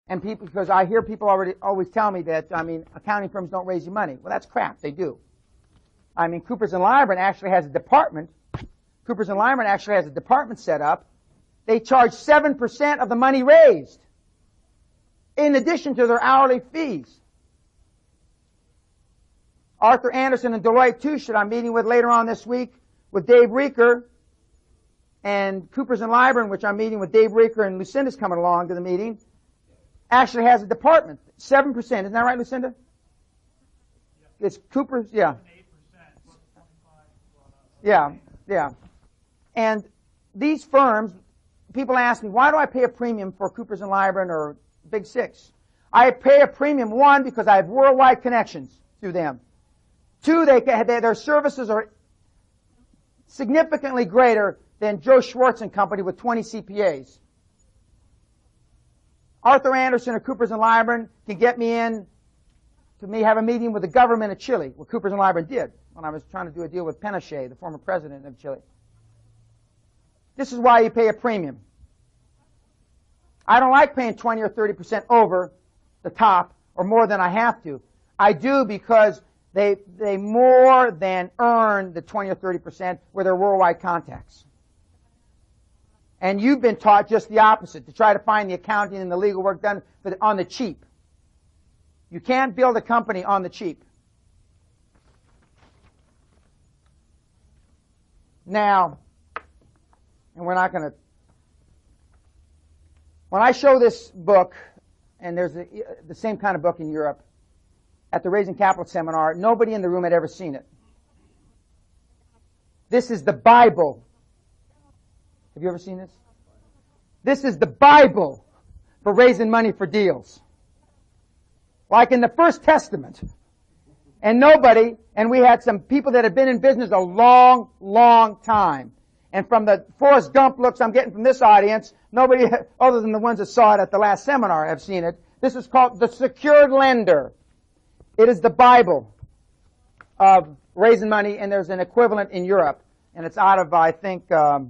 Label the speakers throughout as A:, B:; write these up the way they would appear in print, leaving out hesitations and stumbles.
A: And people, because I hear people always tell me that, I mean, accounting firms don't raise you money. Well, that's crap. They do. I mean, Coopers & Lybrand actually has a department. Coopers & Lybrand actually has a department set up. They charge 7% of the money raised, in addition to their hourly fees. Arthur Andersen and Deloitte Touche, that I'm meeting with later on this week, with Dave Reeker, and Coopers & Lybrand, which I'm meeting with Dave Reeker, and Lucinda's coming along to the meeting, actually has a department. 7%. Isn't that right, Lucinda? It's Coopers, yeah. 8%. Yeah. And these firms, people ask me, why do I pay a premium for Coopers & Lybrand or Big Six? I pay a premium, one, because I have worldwide connections through them. Two, their services are significantly greater than Joe Schwartz and Company with 20 CPAs. Arthur Andersen or Coopers & Lybrand can get me in to have a meeting with the government of Chile, what Coopers & Lybrand did when I was trying to do a deal with Pinochet, the former president of Chile. This is why you pay a premium. I don't like paying 20 or 30% over the top or more than I have to. I do because they more than earn the 20 or 30% with their worldwide contacts. And you've been taught just the opposite, to try to find the accounting and the legal work done on the cheap. You can't build a company on the cheap. Now, and we're not going to... When I show this book, and there's the same kind of book in Europe, at the Raising Capital seminar, nobody in the room had ever seen it. This is the Bible. Have you ever seen this? This is the Bible for raising money for deals. Like in the First Testament. And we had some people that had been in business a long, long time. And from the Forrest Gump looks I'm getting from this audience, nobody other than the ones that saw it at the last seminar have seen it. This is called The Secured Lender. It is the Bible of raising money, and there's an equivalent in Europe. And it's out of, I think, it's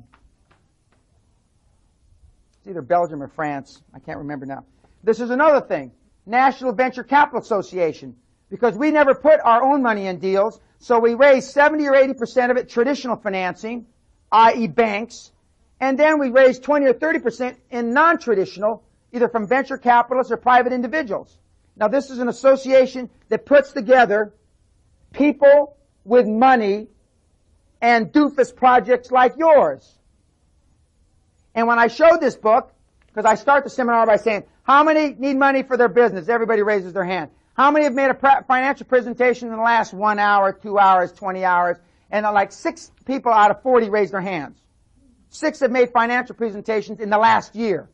A: either Belgium or France. I can't remember now. This is another thing. National Venture Capital Association. Because we never put our own money in deals, so we raise 70 or 80% of it traditional financing, i.e. banks, and then we raise 20 or 30% in non-traditional, either from venture capitalists or private individuals. Now, this is an association that puts together people with money and doofus projects like yours. And when I showed this book, because I start the seminar by saying, how many need money for their business? Everybody raises their hand. How many have made a financial presentation in the last 1 hour, 2 hours, 20 hours? And like 6 people out of 40 raised their hands. 6 have made financial presentations in the last year.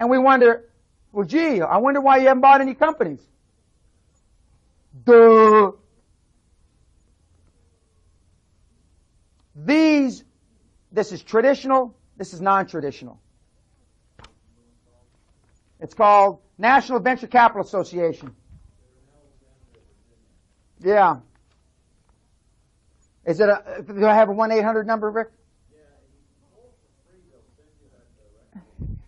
A: And we wonder, well, gee, I wonder why you haven't bought any companies. Duh. This is traditional, this is non-traditional. It's called National Venture Capital Association. Yeah. Do I have a 1-800 number, Rick?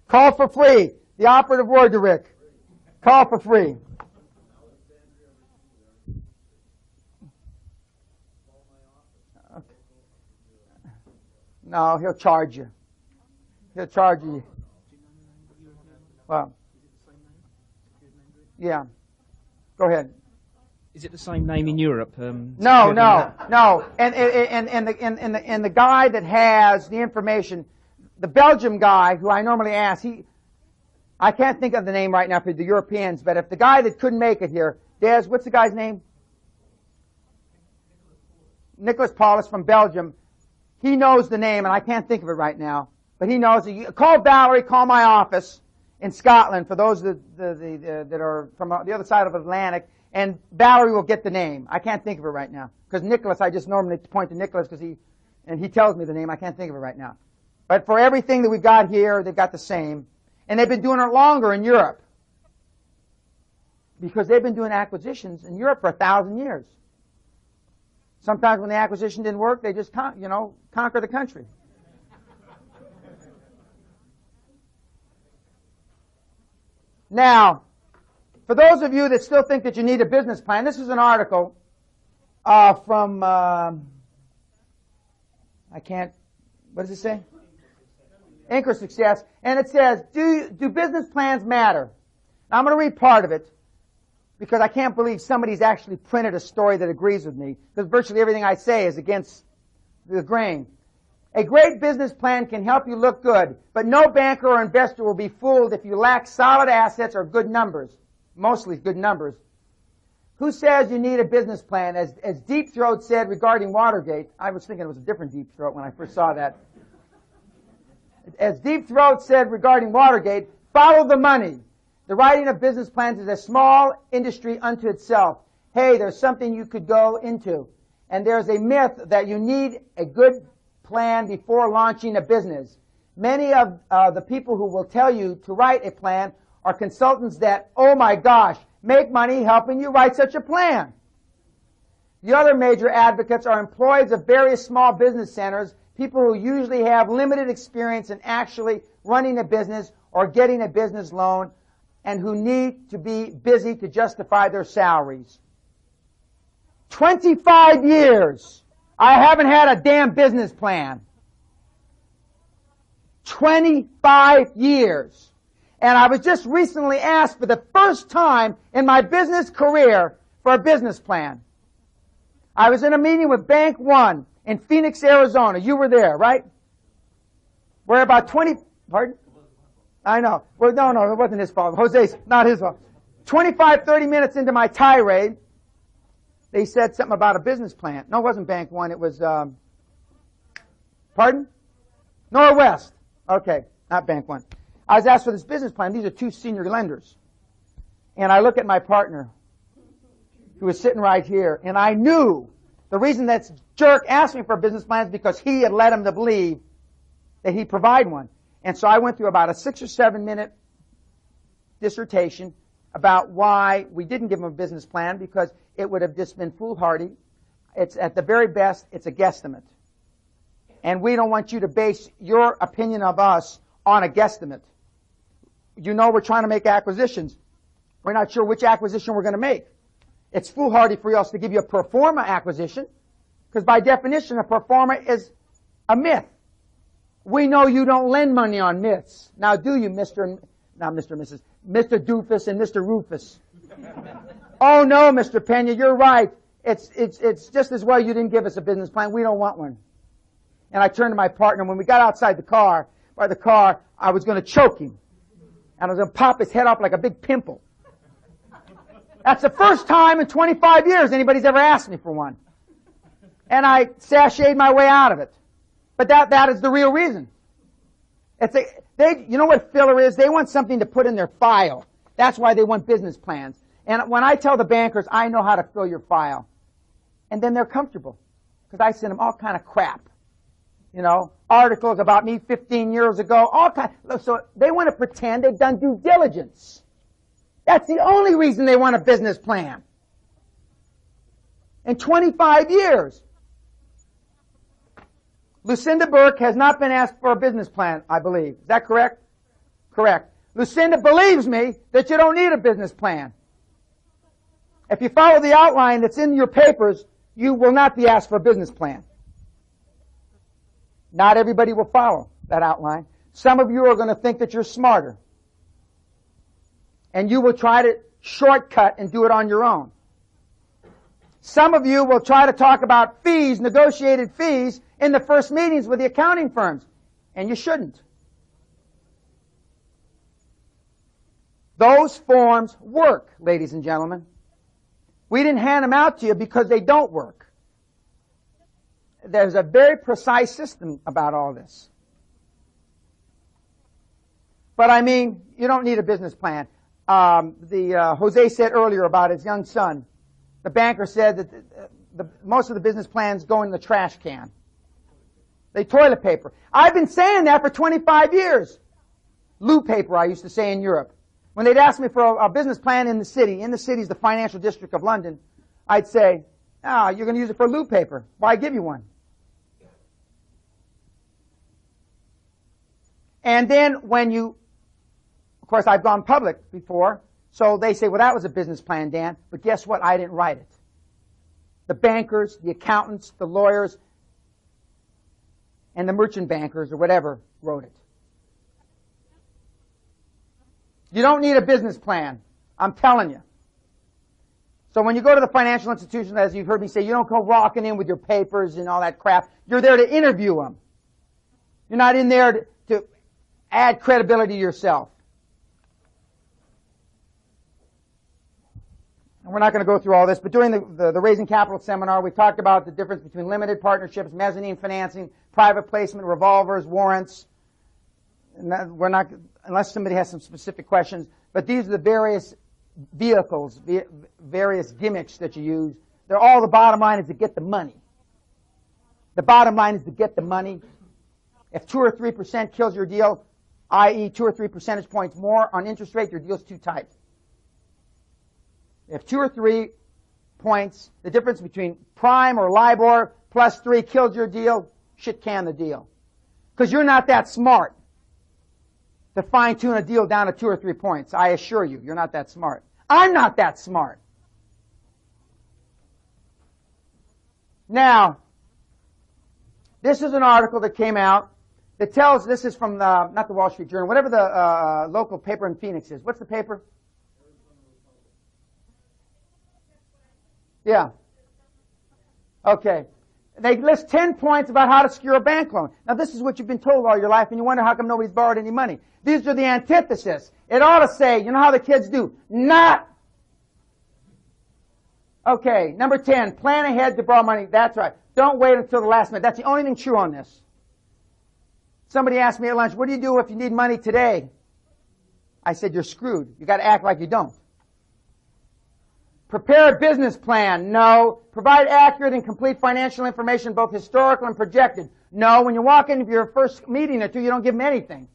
A: Call for free. The operative word to Rick. Call for free. Okay. No, he'll charge you. He'll charge you. Well, yeah. Go ahead.
B: Is it the same name in Europe?
A: No. And the guy that has the information, the Belgium guy who I normally ask, I can't think of the name right now for the Europeans, but if the guy that couldn't make it here, Des, what's the guy's name? Nicholas Paulus from Belgium. He knows the name, and I can't think of it right now, but he knows it. Call Valerie, call my office in Scotland for those that are from the other side of the Atlantic, and Valerie will get the name. I can't think of it right now, because Nicholas, I just normally point to Nicholas because he tells me the name. I can't think of it right now. But for everything that we've got here, they've got the same. And they've been doing it longer in Europe. Because they've been doing acquisitions in Europe for 1,000 years. Sometimes when the acquisition didn't work, they just conquer the country. Now, for those of you that still think that you need a business plan, this is an article from, what does it say? Inc. or Success. And it says, do business plans matter? Now, I'm going to read part of it because I can't believe somebody's actually printed a story that agrees with me, because virtually everything I say is against the grain. A great business plan can help you look good, but no banker or investor will be fooled if you lack solid assets or good numbers, mostly good numbers. Who says you need a business plan? As Deep Throat said regarding Watergate, I was thinking it was a different Deep Throat when I first saw that. As Deep Throat said regarding Watergate, follow the money. The writing of business plans is a small industry unto itself. Hey, there's something you could go into. And there's a myth that you need a good plan before launching a business. Many of the people who will tell you to write a plan are consultants that, oh my gosh, make money helping you write such a plan. The other major advocates are employees of various small business centers, people who usually have limited experience in actually running a business or getting a business loan, and who need to be busy to justify their salaries. 25 years. I haven't had a damn business plan. 25 years. And I was just recently asked for the first time in my business career for a business plan. I was in a meeting with Bank One in Phoenix, Arizona. You were there, right? We're about 20, pardon? I know. Well, no, it wasn't his fault. Jose's, not his fault. 25, 30 minutes into my tirade, they said something about a business plan. No, it wasn't Bank One. It was, pardon? Norwest. Okay, not Bank One. I was asked for this business plan. These are two senior lenders. And I look at my partner, who was sitting right here, and I knew the reason that jerk asked me for a business plan is because he had led him to believe that he'd provide one. And so I went through about a 6 or 7 minute dissertation about why we didn't give him a business plan, because it would have just been foolhardy. It's at the very best, it's a guesstimate. And we don't want you to base your opinion of us on a guesstimate. You know we're trying to make acquisitions. We're not sure which acquisition we're going to make. It's foolhardy for us to give you a pro forma acquisition, because by definition a pro forma is a myth. We know you don't lend money on myths. Now do you, Mr. Doofus and Mr. Rufus? Oh no, Mr. Pena, you're right. It's just as well you didn't give us a business plan. We don't want one. And I turned to my partner. When we got outside the car, I was going to choke him. And I was going to pop his head off like a big pimple. That's the first time in 25 years anybody's ever asked me for one. And I sashayed my way out of it. But that is the real reason. You know what filler is? They want something to put in their file. That's why they want business plans. And when I tell the bankers, I know how to fill your file. And then they're comfortable. Because I send them all kind of crap. You know, articles about me 15 years ago, all kind. So they want to pretend they've done due diligence. That's the only reason they want a business plan. In 25 years. Lucinda Burke has not been asked for a business plan, I believe. Is that correct? Correct. Lucinda believes me that you don't need a business plan. If you follow the outline that's in your papers, you will not be asked for a business plan. Not everybody will follow that outline. Some of you are going to think that you're smarter. And you will try to shortcut and do it on your own. Some of you will try to talk about fees, negotiated fees, in the first meetings with the accounting firms. And you shouldn't. Those forms work, ladies and gentlemen. We didn't hand them out to you because they don't work. There's a very precise system about all this. But I mean, you don't need a business plan. Jose said earlier about his young son. The banker said that most of the business plans go in the trash can. They toilet paper. I've been saying that for 25 years. Loo paper, I used to say in Europe. When they'd ask me for a business plan in the city's the financial district of London, I'd say, you're going to use it for loo paper. Why give you one? And then when you course, I've gone public before, so they say, well, that was a business plan, Dan. But guess what? I didn't write it. The bankers, the accountants, the lawyers, and the merchant bankers or whatever wrote it. You don't need a business plan. I'm telling you. So when you go to the financial institution, as you've heard me say, you don't go walking in with your papers and all that crap. You're there to interview them. You're not in there to add credibility to yourself. And we're not going to go through all this, but during the Raising Capital seminar, we talked about the difference between limited partnerships, mezzanine financing, private placement, revolvers, warrants. And that, we're not, unless somebody has some specific questions, but these are the various vehicles, various gimmicks that you use. They're all, the bottom line is to get the money. The bottom line is to get the money. If 2 or 3% kills your deal, i.e. 2 or 3 percentage points more on interest rate, your deal's too tight. If 2 or 3 points, the difference between prime or LIBOR plus 3 kills your deal, shit can the deal. Because you're not that smart to fine-tune a deal down to 2 or 3 points. I assure you, you're not that smart. I'm not that smart. Now, this is an article that came out that tells, this is from the, not the Wall Street Journal, whatever the local paper in Phoenix is. What's the paper? Yeah. Okay. They list 10 points about how to secure a bank loan. Now, this is what you've been told all your life, and you wonder how come nobody's borrowed any money. These are the antithesis. It ought to say, you know how the kids do, not. Okay, number 10, plan ahead to borrow money. That's right. Don't wait until the last minute. That's the only thing true on this. Somebody asked me at lunch, what do you do if you need money today? I said, you're screwed. You got to act like you don't. Prepare a business plan. No. Provide accurate and complete financial information, both historical and projected. No. When you walk into your first meeting or two, you don't give them anything.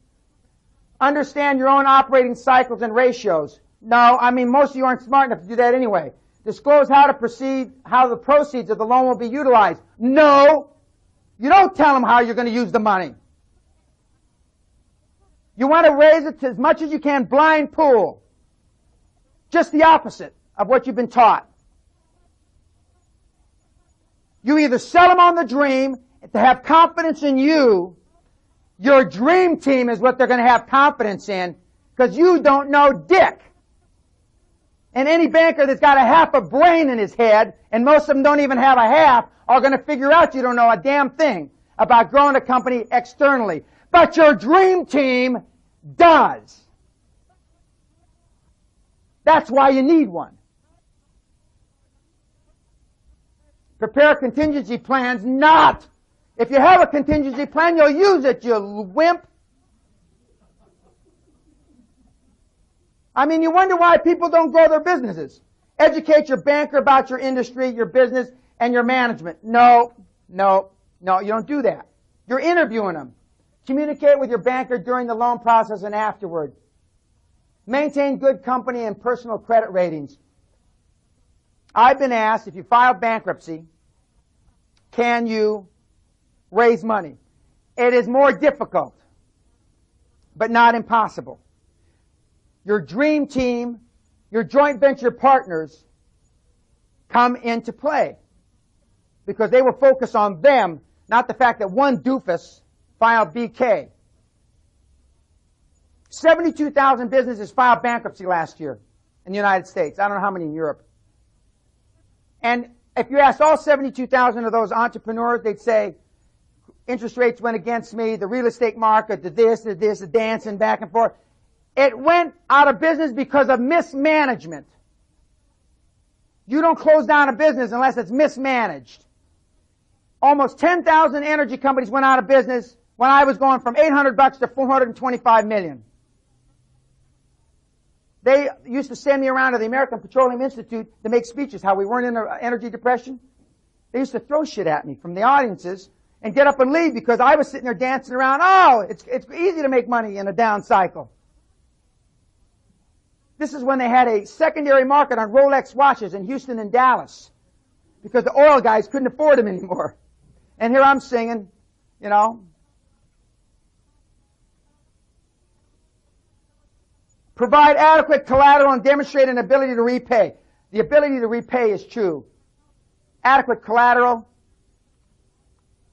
A: Understand your own operating cycles and ratios. No. I mean, most of you aren't smart enough to do that anyway. Disclose how to proceed, how the proceeds of the loan will be utilized. No. You don't tell them how you're going to use the money. You want to raise it to as much as you can, blind pool. Just the opposite of what you've been taught. You either sell them on the dream to have confidence in you. Your dream team is what they're going to have confidence in, because you don't know dick. And any banker that's got a half a brain in his head, and most of them don't even have a half, are going to figure out you don't know a damn thing about growing a company externally. But your dream team does. That's why you need one. Prepare contingency plans, not. If you have a contingency plan, you'll use it, you wimp. I mean, you wonder why people don't grow their businesses. Educate your banker about your industry, your business, and your management. No, you don't do that. You're interviewing them. Communicate with your banker during the loan process and afterward. Maintain good company and personal credit ratings. I've been asked, if you file bankruptcy, can you raise money? It is more difficult, but not impossible. Your dream team, your joint venture partners come into play because they will focus on them, not the fact that one doofus filed BK. 72,000 businesses filed bankruptcy last year in the United States. I don't know how many in Europe. And if you asked all 72,000 of those entrepreneurs, they'd say, interest rates went against me, the real estate market, the dancing back and forth. It went out of business because of mismanagement. You don't close down a business unless it's mismanaged. Almost 10,000 energy companies went out of business when I was going from $800 to $425 million. They used to send me around to the American Petroleum Institute to make speeches how we weren't in an energy depression. They used to throw shit at me from the audiences and get up and leave because I was sitting there dancing around. Oh, it's easy to make money in a down cycle. This is when they had a secondary market on Rolex watches in Houston and Dallas because the oil guys couldn't afford them anymore. And here I'm singing, you know. Provide adequate collateral and demonstrate an ability to repay. The ability to repay is true. Adequate collateral.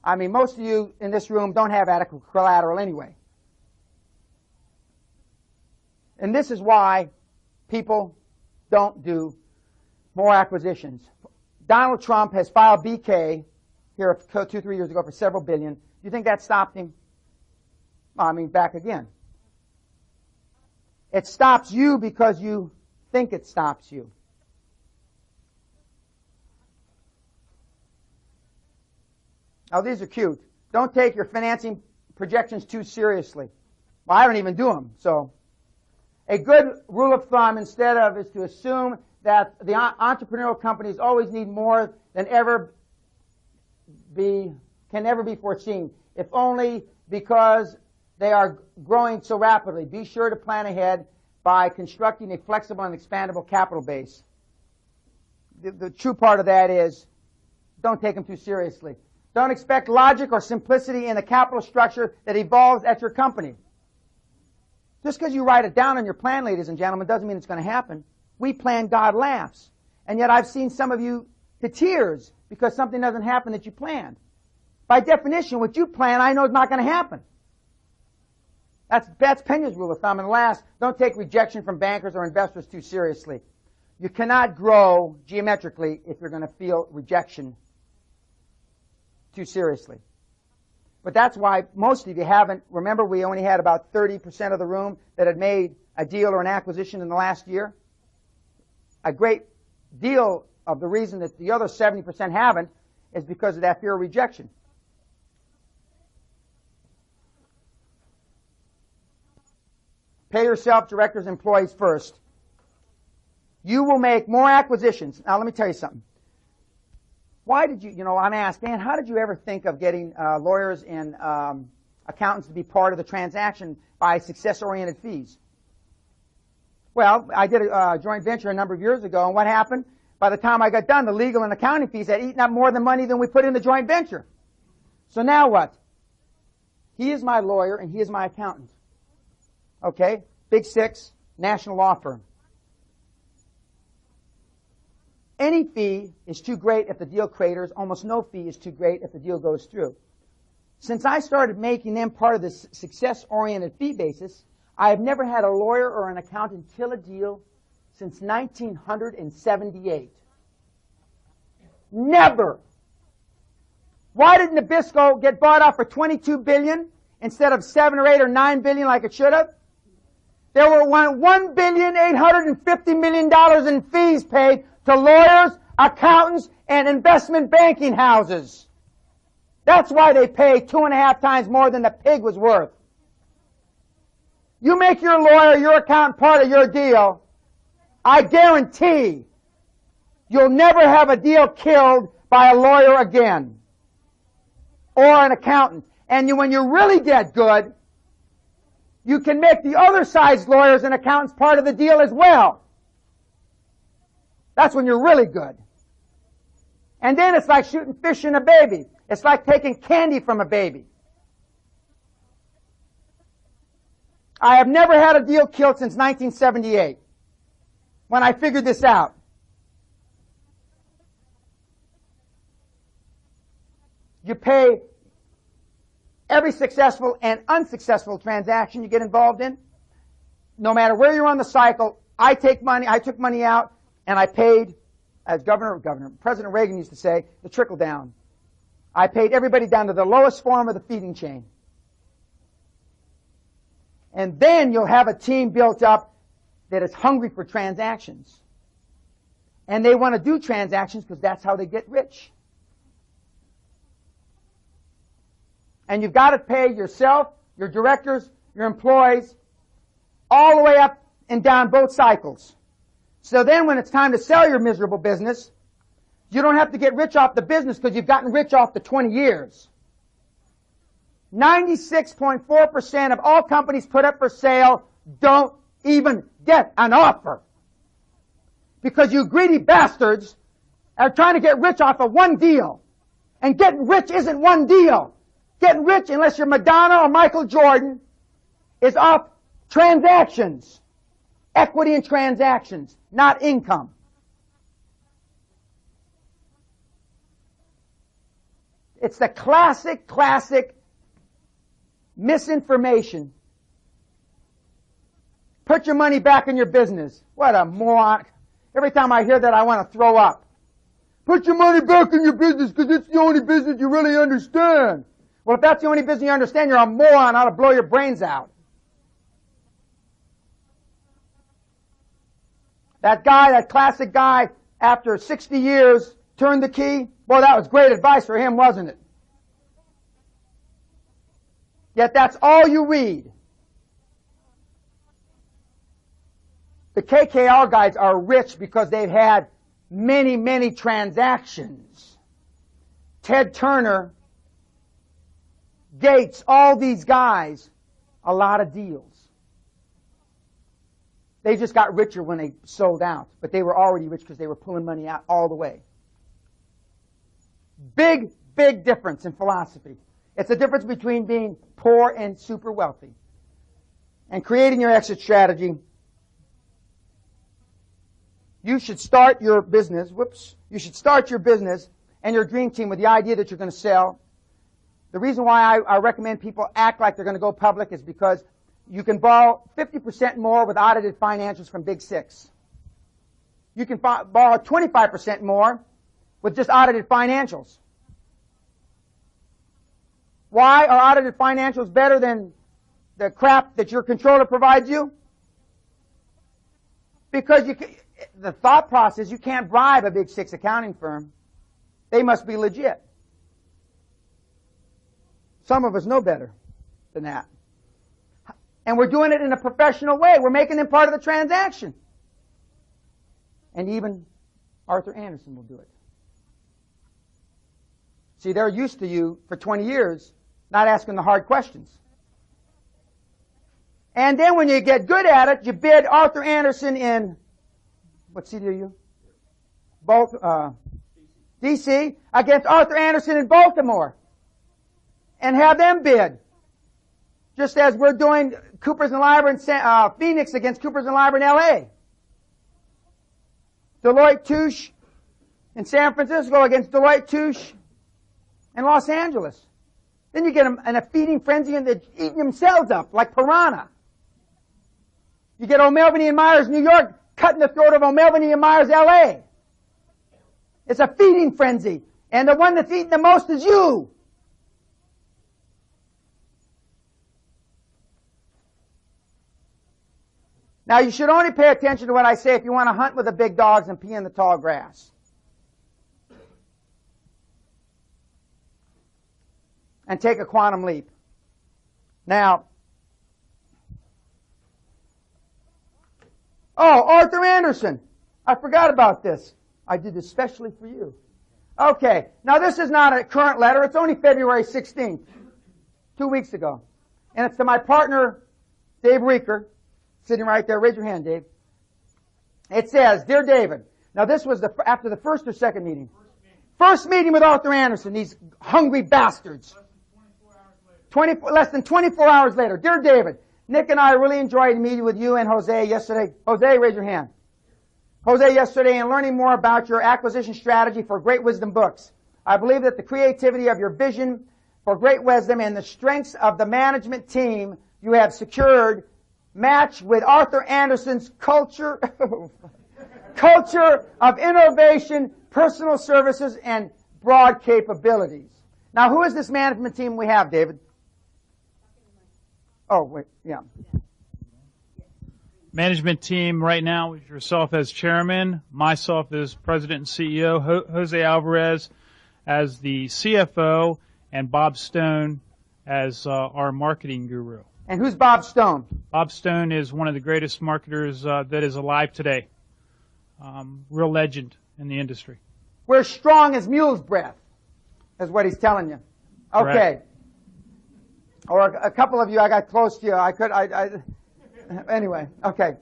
A: I mean, most of you in this room don't have adequate collateral anyway. And this is why people don't do more acquisitions. Donald Trump has filed BK here 2-3 years ago for several billion. Do you think that stopped him? I mean, back again. It stops you because you think it stops you. Now, these are cute. Don't take your financing projections too seriously. Well, I don't even do them. So, a good rule of thumb is to assume that the entrepreneurial companies always need more than can ever be foreseen, if only because they are growing so rapidly. Be sure to plan ahead by constructing a flexible and expandable capital base. The true part of that is don't take them too seriously. Don't expect logic or simplicity in the capital structure that evolves at your company. Just because you write it down on your plan, ladies and gentlemen, doesn't mean it's going to happen. We plan, God laughs. And yet I've seen some of you to tears because something doesn't happen that you planned. By definition, what you plan, I know is not going to happen. That's Pena's rule of thumb. And last, don't take rejection from bankers or investors too seriously. You cannot grow geometrically if you're going to feel rejection too seriously. But that's why most of you haven't. Remember, we only had about 30% of the room that had made a deal or an acquisition in the last year. A great deal of the reason that the other 70% haven't is because of that fear of rejection. Pay yourself, directors, employees first. You will make more acquisitions. Now, let me tell you something. Why did I'm asked, man, how did you ever think of getting lawyers and accountants to be part of the transaction by success-oriented fees? Well, I did a joint venture a number of years ago, and what happened? By the time I got done, the legal and accounting fees had eaten up more than money than we put in the joint venture. So now what? He is my lawyer, and he is my accountant. Okay? Big Six, national law firm. Any fee is too great if the deal craters. Almost no fee is too great if the deal goes through. Since I started making them part of this success-oriented fee basis, I have never had a lawyer or an accountant kill a deal since 1978. Never. Why did Nabisco get bought out for $22 billion instead of $7 or $8 or $9 billion like it should have? There were $1,850 million in fees paid to lawyers, accountants, and investment banking houses. That's why they pay 2.5 times more than the pig was worth. You make your lawyer, your accountant part of your deal, I guarantee you'll never have a deal killed by a lawyer again. Or an accountant. And when you're really that good, you can make the other side's lawyers and accountants part of the deal as well. That's when you're really good. And then it's like shooting fish in a baby. It's like taking candy from a baby. I have never had a deal killed since 1978, when I figured this out. You pay every successful and unsuccessful transaction you get involved in. No matter where you're on the cycle, I took money out, and I paid, as President Reagan used to say, the trickle down. I paid everybody down to the lowest form of the feeding chain. And then you'll have a team built up that is hungry for transactions. And they want to do transactions because that's how they get rich. And you've got to pay yourself, your directors, your employees, all the way up and down both cycles. So then when it's time to sell your miserable business, you don't have to get rich off the business because you've gotten rich off the 20 years. 96.4% of all companies put up for sale don't even get an offer. Because you greedy bastards are trying to get rich off of one deal. And getting rich isn't one deal. Getting rich, unless you're Madonna or Michael Jordan, is off transactions. Equity in transactions, not income. It's the classic misinformation. Put your money back in your business. What a moron. Every time I hear that, I want to throw up. Put your money back in your business because it's the only business you really understand. Well, if that's the only business you understand, you're a moron. Ought to blow your brains out. That guy, that classic guy, after 60 years, turned the key. Boy, that was great advice for him, wasn't it? Yet that's all you read. The KKR guys are rich because they've had many transactions. Ted Turner, Gates, all these guys, a lot of deals. They just got richer when they sold out, but they were already rich because they were pulling money out all the way. Big difference in philosophy. It's a difference between being poor and super wealthy. And creating your exit strategy. You should start your business, you should start your business and your dream team with the idea that you're going to sell. The reason why I recommend people act like they're going to go public is because you can borrow 50% more with audited financials from Big Six. You can borrow 25% more with just audited financials. Why are audited financials better than the crap that your controller provides you? Because the thought process, you can't bribe a Big Six accounting firm. They must be legit. Some of us know better than that. And we're doing it in a professional way. We're making them part of the transaction. And even Arthur Andersen will do it. See, they're used to you for 20 years not asking the hard questions. And then when you get good at it, you bid Arthur Andersen in, what city are you? D.C. against Arthur Andersen in Baltimore. And have them bid. Just as we're doing Coopers and Lybrand in Phoenix against Coopers and Lybrand in L.A. Deloitte Touche in San Francisco against Deloitte Touche in Los Angeles. Then you get them in a feeding frenzy and they're eating themselves up like piranha. You get O'Melveny and Myers, New York, cutting the throat of O'Melveny and Myers, L.A. It's a feeding frenzy. And the one that's eating the most is you. Now, you should only pay attention to what I say if you want to hunt with the big dogs and pee in the tall grass. And take a quantum leap. Now, Arthur Andersen. I forgot about this. I did this specially for you. Okay. Now, this is not a current letter. It's only February 16th, 2 weeks ago. And it's to my partner, Dave Reeker, sitting right there. Raise your hand, Dave. It says, Dear David. Now, this was after the first or second meeting? First meeting with Arthur Andersen, these hungry bastards. Less than 24 hours later. Dear David, Nick and I really enjoyed meeting with you and Jose yesterday. Jose, raise your hand. Jose, yesterday, and learning more about your acquisition strategy for Great Wisdom Books. I believe that the creativity of your vision for Great Wisdom and the strengths of the management team you have secured match with Arthur Andersen's culture of innovation, personal services, and broad capabilities. Now, who is this management team we have, David? Oh, wait, yeah.
C: Management team right now is yourself as chairman, myself as president and CEO, Jose Alvarez as the CFO, and Bob Stone as our marketing guru.
A: And who's Bob Stone?
C: Bob Stone is one of the greatest marketers that is alive today. Real legend in the industry.
A: We're strong as mule's breath, is what he's telling you. Okay.
C: Correct.
A: Or a couple of you, I got close to you. Anyway, okay.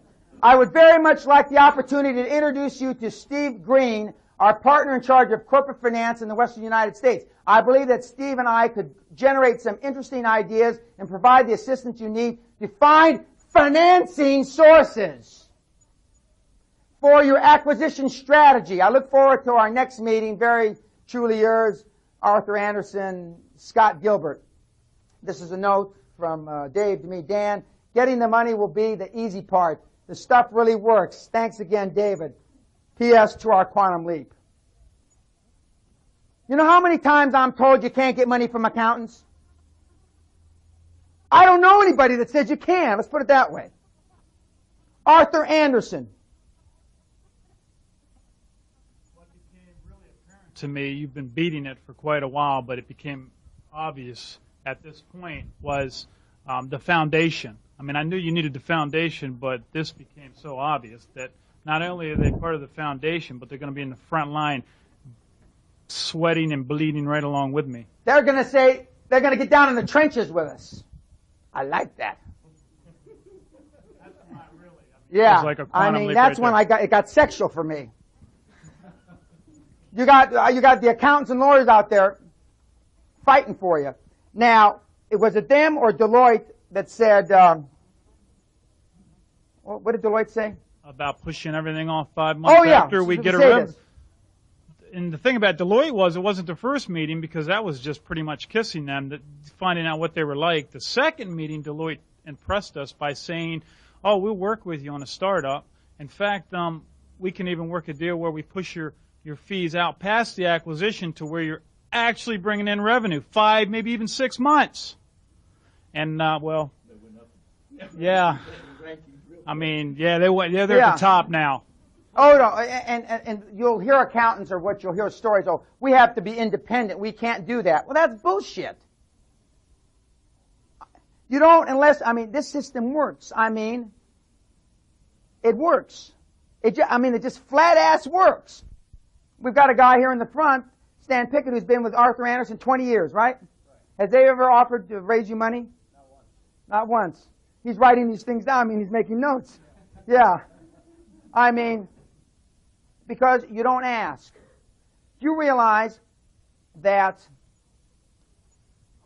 A: I would very much like the opportunity to introduce you to Steve Green, our partner in charge of corporate finance in the Western United States. I believe that Steve and I could generate some interesting ideas and provide the assistance you need to find financing sources. for your acquisition strategy. I look forward to our next meeting. Very truly yours, Arthur Anderson, Scott Gilbert. This is a note from Dave to me. Dan, getting the money will be the easy part. The stuff really works. Thanks again, David. P.S. to our quantum leap. You know how many times I'm told you can't get money from accountants? I don't know anybody that says you can. Let's put it that way. Arthur Anderson.
C: What became really apparent to me, you've been beating it for quite a while, but it became obvious at this point, was the foundation. I mean, I knew you needed the foundation, but this became so obvious that not only are they part of the foundation, but they're going to be in the front line sweating and bleeding right along with me.
A: They're going to say, they're going to get down in the trenches with us. I like that. Yeah,
C: like a
A: I
C: quantum
A: mean,
C: leap
A: that's
C: right
A: when
C: there.
A: it got sexual for me. You got the accountants and lawyers out there fighting for you. Now, was it them or Deloitte that said, what did Deloitte say?
C: About pushing everything off 5 months
A: Oh, yeah.
C: after we get a
A: Say
C: revenue.
A: this.
C: And the thing about Deloitte was it wasn't the first meeting because that was just pretty much kissing them, finding out what they were like. The second meeting, Deloitte impressed us by saying, oh, we'll work with you on a startup. In fact, we can even work a deal where we push your fees out past the acquisition to where you're actually bringing in revenue, 5, maybe even 6 months. And, well, yeah. I mean, yeah, they're at the top now.
A: Oh, no, and you'll hear accountants or what you'll hear stories, oh, we have to be independent. We can't do that. Well, that's bullshit. You don't unless, I mean, this system works. I mean, it works. It just flat-ass works. We've got a guy here in the front, Stan Pickett, who's been with Arthur Anderson 20 years, right? Has they ever offered to raise you money? Not once. Not once. He's writing these things down. I mean, he's making notes. Yeah. I mean, because you don't ask. Do you realize that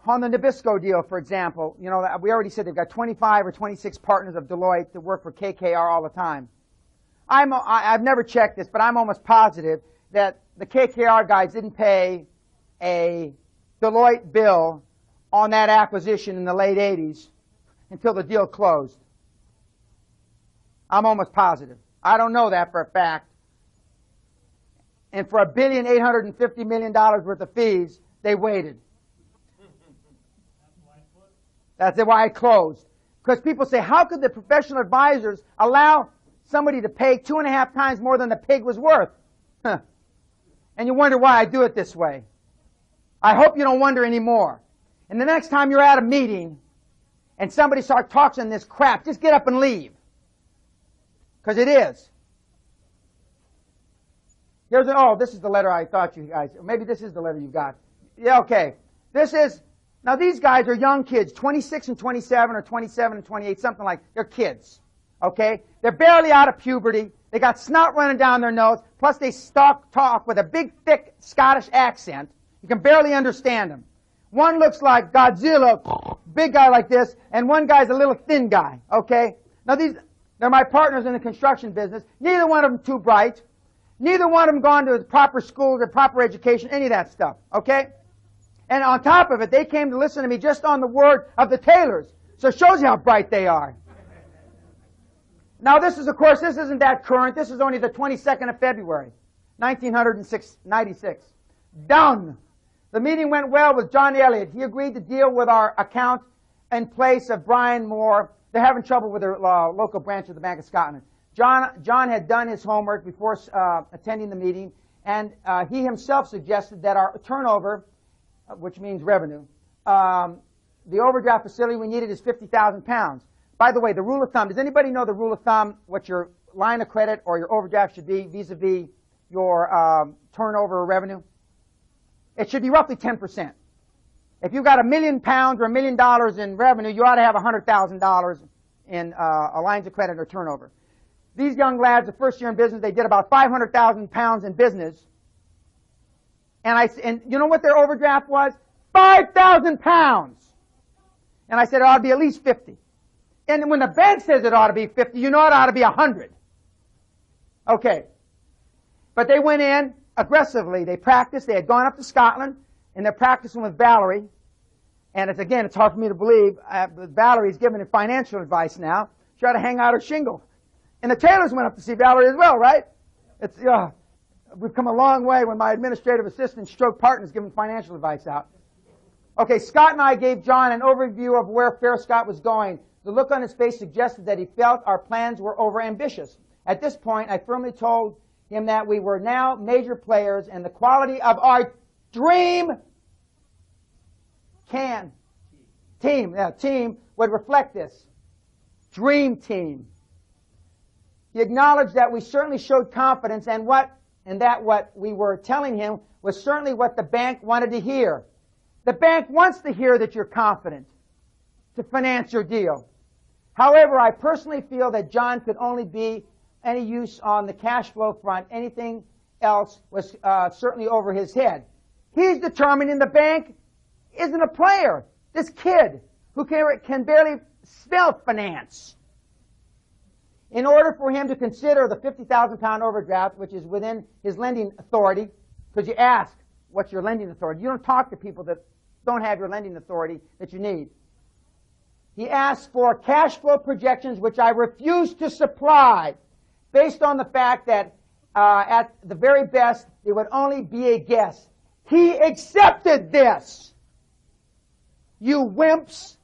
A: on the Nabisco deal, for example, you know, we already said they've got 25 or 26 partners of Deloitte that work for KKR all the time. I've never checked this, but I'm almost positive that the KKR guys didn't pay a Deloitte bill on that acquisition in the late 80s until the deal closed. I'm almost positive. I don't know that for a fact. And for $1.85 billion worth of fees, they waited. That's why it closed. Because people say, how could the professional advisors allow somebody to pay 2.5 times more than the pig was worth? Huh. And you wonder why I do it this way. I hope you don't wonder anymore. And the next time you're at a meeting and somebody starts talking this crap, just get up and leave. Because it is. This is the letter I thought you guys, maybe this is the letter you got. Yeah, okay. Now these guys are young kids, 26 and 27 or 27 and 28, something like, they're kids. Okay? They're barely out of puberty. They got snot running down their nose, plus they talk with a big, thick Scottish accent. You can barely understand them. One looks like Godzilla, big guy like this, and one guy's a little thin guy. Okay? Now they're my partners in the construction business. Neither one of them too bright. Neither one of them gone to the proper schools or proper education, any of that stuff. Okay? And on top of it, they came to listen to me just on the word of the Taylors. So it shows you how bright they are. Now this isn't that current. This is only the 22nd of February, 1996. Done. The meeting went well with John Elliott. He agreed to deal with our account in place of Brian Moore. They're having trouble with their local branch of the Bank of Scotland. John had done his homework before attending the meeting, and he himself suggested that our turnover, which means revenue, the overdraft facility we needed is 50,000 pounds. By the way, the rule of thumb, does anybody know the rule of thumb, what your line of credit or your overdraft should be vis-a-vis your turnover or revenue? It should be roughly 10%. If you've got £1 million or $1 million in revenue, you ought to have $100,000 in lines of credit or turnover. These young lads, the first year in business, they did about 500,000 pounds in business. And you know what their overdraft was? 5,000 pounds. And I said it ought to be at least 50. And when the bank says it ought to be 50, you know it ought to be 100. Okay. But they went in aggressively. They practiced. They had gone up to Scotland, and they're practicing with Valerie. And it's hard for me to believe. Valerie's giving him financial advice now. She ought to hang out her shingle. And the Taylors went up to see Valerie as well, right? We've come a long way when my administrative assistant, stroke partners, giving financial advice out. Okay, Scott and I gave John an overview of where Fair Scott was going. The look on his face suggested that he felt our plans were overambitious. At this point, I firmly told him that we were now major players and the quality of our dream team would reflect this. Dream team. He acknowledged that we certainly showed confidence and that what we were telling him was certainly what the bank wanted to hear. The bank wants to hear that you're confident to finance your deal. However, I personally feel that John could only be any use on the cash flow front. Anything else was certainly over his head. He's determining the bank isn't a player. This kid who can barely spell finance. In order for him to consider the £50,000 overdraft, which is within his lending authority, because you ask, what's your lending authority? You don't talk to people that don't have your lending authority that you need. He asked for cash flow projections, which I refused to supply, based on the fact that at the very best, it would only be a guess. He accepted this. You wimps.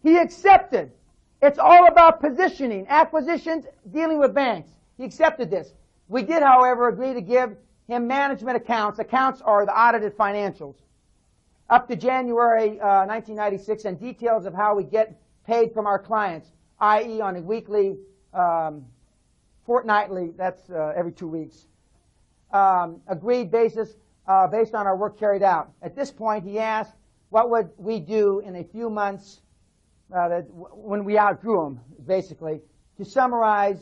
A: He accepted. It's all about positioning, acquisitions, dealing with banks. He accepted this. We did, however, agree to give him management accounts. Accounts are the audited financials. Up to January 1996, and details of how we get paid from our clients, i.e. on a weekly, fortnightly, that's every 2 weeks, agreed basis based on our work carried out. At this point, he asked, what would we do in a few months when we outgrew him, basically. To summarize,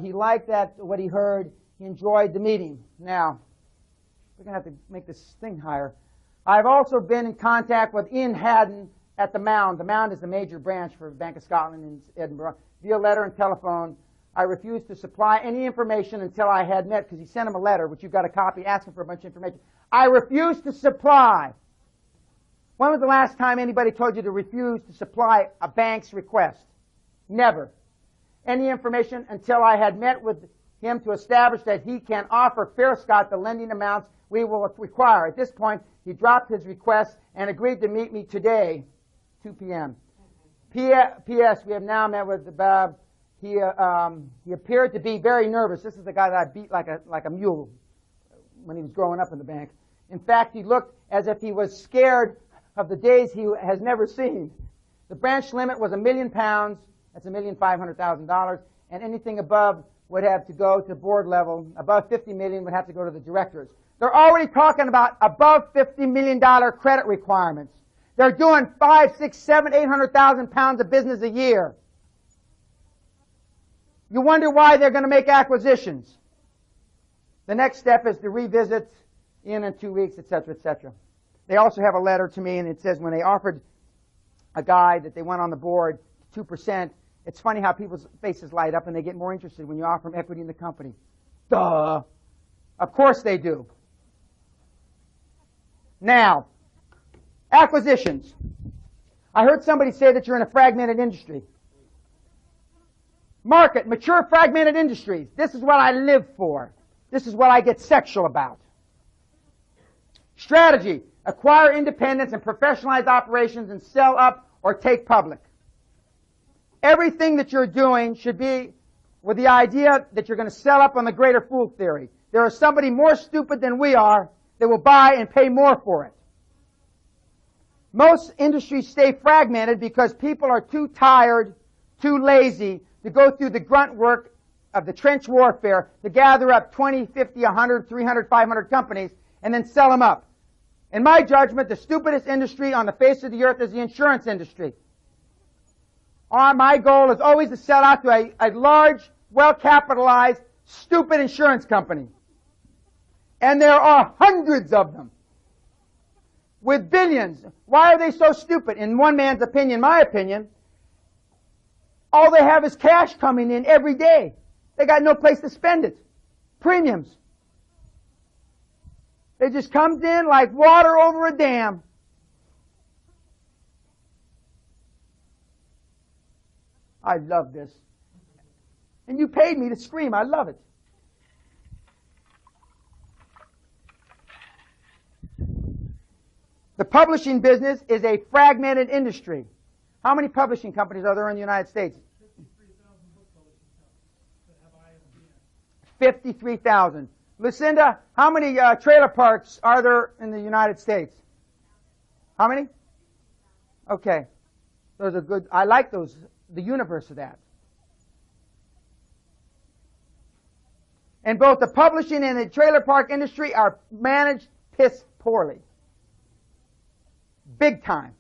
A: he liked what he heard. He enjoyed the meeting. Now, we're going to have to make this thing higher. I've also been in contact with Ian Haddon at the Mound. The Mound is the major branch for Bank of Scotland in Edinburgh. Via letter and telephone, I refused to supply any information until I had met, because he sent him a letter, which you've got a copy, asking for a bunch of information. I refused to supply. When was the last time anybody told you to refuse to supply a bank's request? Never. Any information until I had met with him to establish that he can offer Fair Scott the lending amounts we will require. At this point, he dropped his request and agreed to meet me today, 2 p.m. P.S. We have now met with Bob. He appeared to be very nervous. This is the guy that I beat like a mule when he was growing up in the bank. In fact, he looked as if he was scared of the days he has never seen. The branch limit was £1 million. That's $1,500,000, and anything above would have to go to board level. Above $50 million would have to go to the directors. They're already talking about above $50 million credit requirements. They're doing 5, 6, 7, 800,000 pounds of business a year. You wonder why they're going to make acquisitions. The next step is to revisit in 2 weeks, etc., etc. They also have a letter to me, and it says when they offered a guy that they went on the board 2%, it's funny how people's faces light up and they get more interested when you offer them equity in the company. Duh. Of course they do. Now, acquisitions. I heard somebody say that you're in a fragmented industry. Market, mature fragmented industries. This is what I live for. This is what I get sexual about. Strategy, acquire independence and professionalize operations and sell up or take public. Everything that you're doing should be with the idea that you're going to sell up on the greater fool theory. There is somebody more stupid than we are that will buy and pay more for it. Most industries stay fragmented because people are too tired, too lazy to go through the grunt work of the trench warfare to gather up 20, 50, 100, 300, 500 companies and then sell them up. In my judgment, the stupidest industry on the face of the earth is the insurance industry. My goal is always to sell out to a large, well-capitalized, stupid insurance company. And there are hundreds of them with billions. Why are they so stupid? In one man's opinion, my opinion, all they have is cash coming in every day. They got no place to spend it. Premiums. It just comes in like water over a dam. I love this. And you paid me to scream. I love it. The publishing business is a fragmented industry. How many publishing companies are there in the United States? 53,000. Lucinda, how many trailer parks are there in the United States? How many? Okay. Those are good. I like those, the universe of that. And both the publishing and the trailer park industry are managed piss poorly. Big time.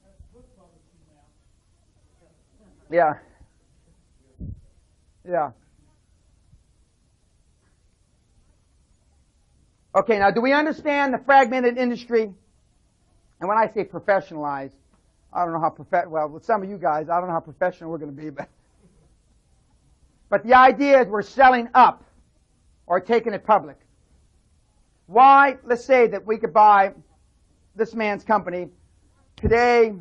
A: Yeah. Yeah. Okay, now do we understand the fragmented industry? And when I say professionalized, I don't know how well, with some of you guys, I don't know how professional we're going to be, but the idea is we're selling up or taking it public. Why? Let's say that we could buy this man's company today,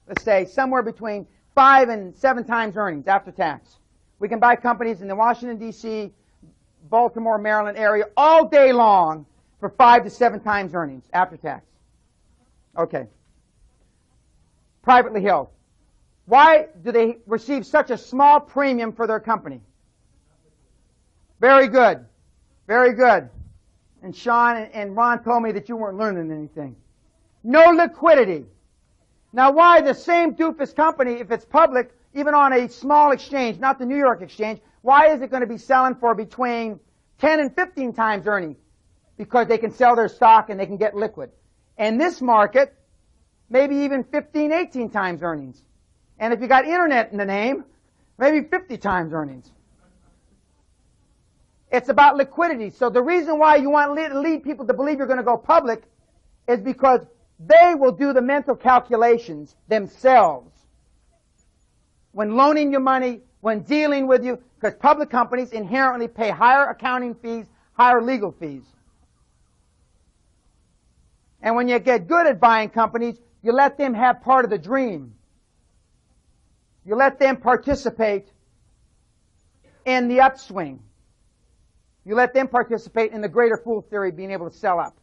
A: let's say somewhere between 5 and 7 times earnings after tax. We can buy companies in the Washington, D.C., Baltimore, Maryland area all day long for 5 to 7 times earnings after tax. Okay. Privately held. Why do they receive such a small premium for their company? Very good. Very good. And Sean and Ron told me that you weren't learning anything. No liquidity. Now why the same doofus company, if it's public, even on a small exchange, not the New York exchange, why is it going to be selling for between 10 and 15 times earnings? Because they can sell their stock and they can get liquid. And this market, maybe even 15, 18 times earnings. And if you got internet in the name, maybe 50 times earnings. It's about liquidity. So the reason why you want to lead people to believe you're going to go public is because they will do the mental calculations themselves when loaning you money, when dealing with you, because public companies inherently pay higher accounting fees, higher legal fees. And when you get good at buying companies, you let them have part of the dream. You let them participate in the upswing. You let them participate in the greater fool theory, being able to sell up.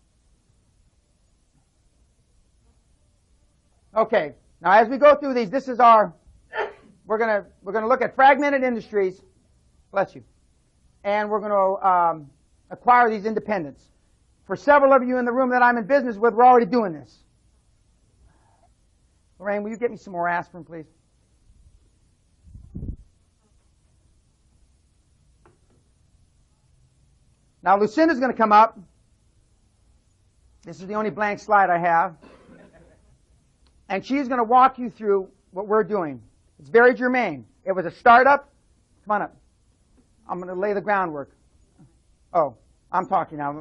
A: Okay, now as we go through these, this is our, we're gonna look at fragmented industries, bless you, and we're going to acquire these independents. For several of you in the room that I'm in business with, we're already doing this. Lorraine, will you get me some more aspirin, please? Now Lucinda's going to come up. This is the only blank slide I have. And she's going to walk you through what we're doing. It's very germane. It was a startup. Come on up. I'm going to lay the groundwork. Oh, I'm talking now.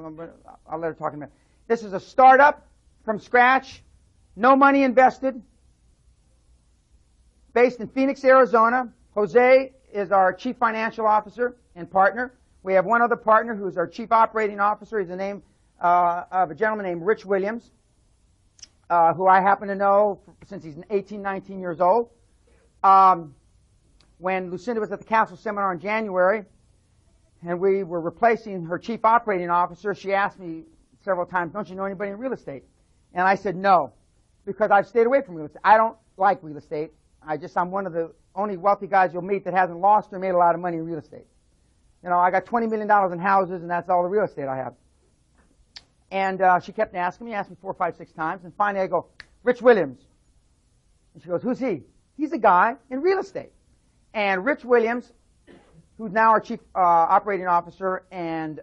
A: I'll let her talk in a minute. This is a startup from scratch. No money invested. Based in Phoenix, Arizona. Jose is our chief financial officer and partner. We have one other partner who's our chief operating officer. He's the name of a gentleman named Rich Williams, who I happen to know since he's 18, 19 years old. When Lucinda was at the Castle Seminar in January, and we were replacing her chief operating officer, she asked me several times, don't you know anybody in real estate? And I said no, because I've stayed away from real estate. I don't like real estate. I'm one of the only wealthy guys you'll meet that hasn't lost or made a lot of money in real estate. You know, I got $20 million in houses, and that's all the real estate I have. And she kept asking me 4, 5, 6 times, and finally I go, Rich Williams. And she goes, who's he? He's a guy in real estate. And Rich Williams, who's now our chief operating officer and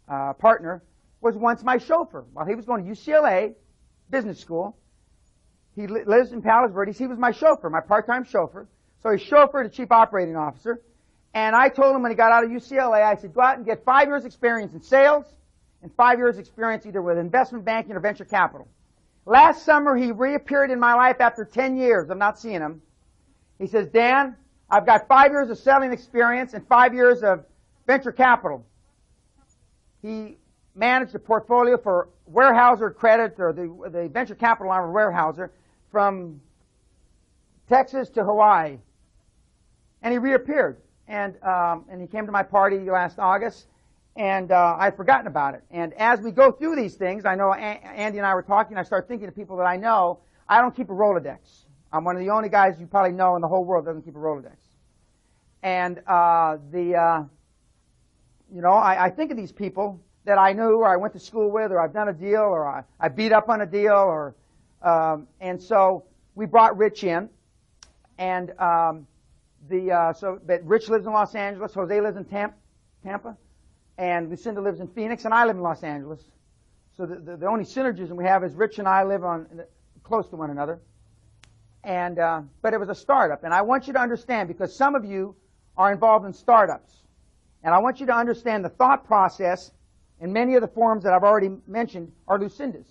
A: partner, was once my chauffeur. While he was going to UCLA Business School, he lives in Palos Verdes. He was my chauffeur, my part-time chauffeur. So he's chauffeur to chief operating officer. And I told him when he got out of UCLA, I said, go out and get 5 years experience in sales and 5 years experience either with investment banking or venture capital. Last summer, he reappeared in my life after 10 years of not seeing him. He says, Dan, I've got 5 years of selling experience and 5 years of venture capital. He managed a portfolio for Weyerhaeuser Credit, or the venture capital arm of Weyerhaeuser, from Texas to Hawaii. And he reappeared. And he came to my party last August, and I'd forgotten about it. And as we go through these things, I know Andy and I were talking, I start thinking of people that I know. I don't keep a Rolodex. I'm one of the only guys you probably know in the whole world that doesn't keep a Rolodex. And I think of these people that I knew, or I went to school with, or I've done a deal, or I beat up on a deal, or and so we brought Rich in, and but Rich lives in Los Angeles, Jose lives in Tampa, and Lucinda lives in Phoenix, and I live in Los Angeles. So the only synergism we have is Rich and I live close to one another. And but it was a startup, and I want you to understand, because some of you are involved in startups, and I want you to understand the thought process in many of the forms that I've already mentioned are Lucinda's,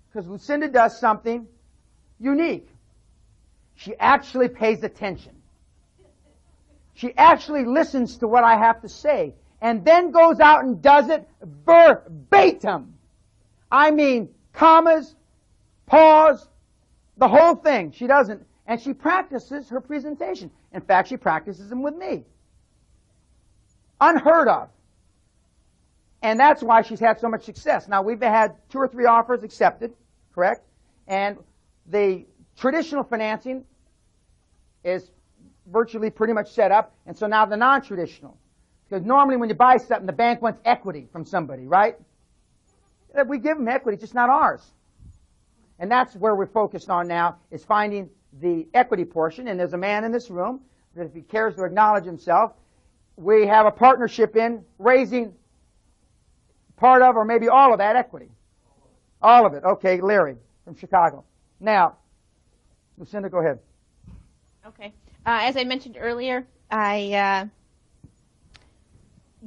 A: because Lucinda does something unique. She actually pays attention. She actually listens to what I have to say, and then goes out and does it verbatim. I mean, commas, pause, the whole thing. She doesn't. And she practices her presentation. In fact, she practices them with me. Unheard of. And that's why she's had so much success. Now, we've had 2 or 3 offers accepted, correct? And the traditional financing is virtually pretty much set up. And so now the non-traditional. Because normally when you buy something, the bank wants equity from somebody, right? We give them equity, just not ours. And that's where we're focused on now, is finding the equity portion. And there's a man in this room that, if he cares to acknowledge himself, we have a partnership in raising part of, or maybe all of, that equity. All of it. Okay, Larry from Chicago. Now, Lucinda, go ahead.
D: Okay. As I mentioned earlier, I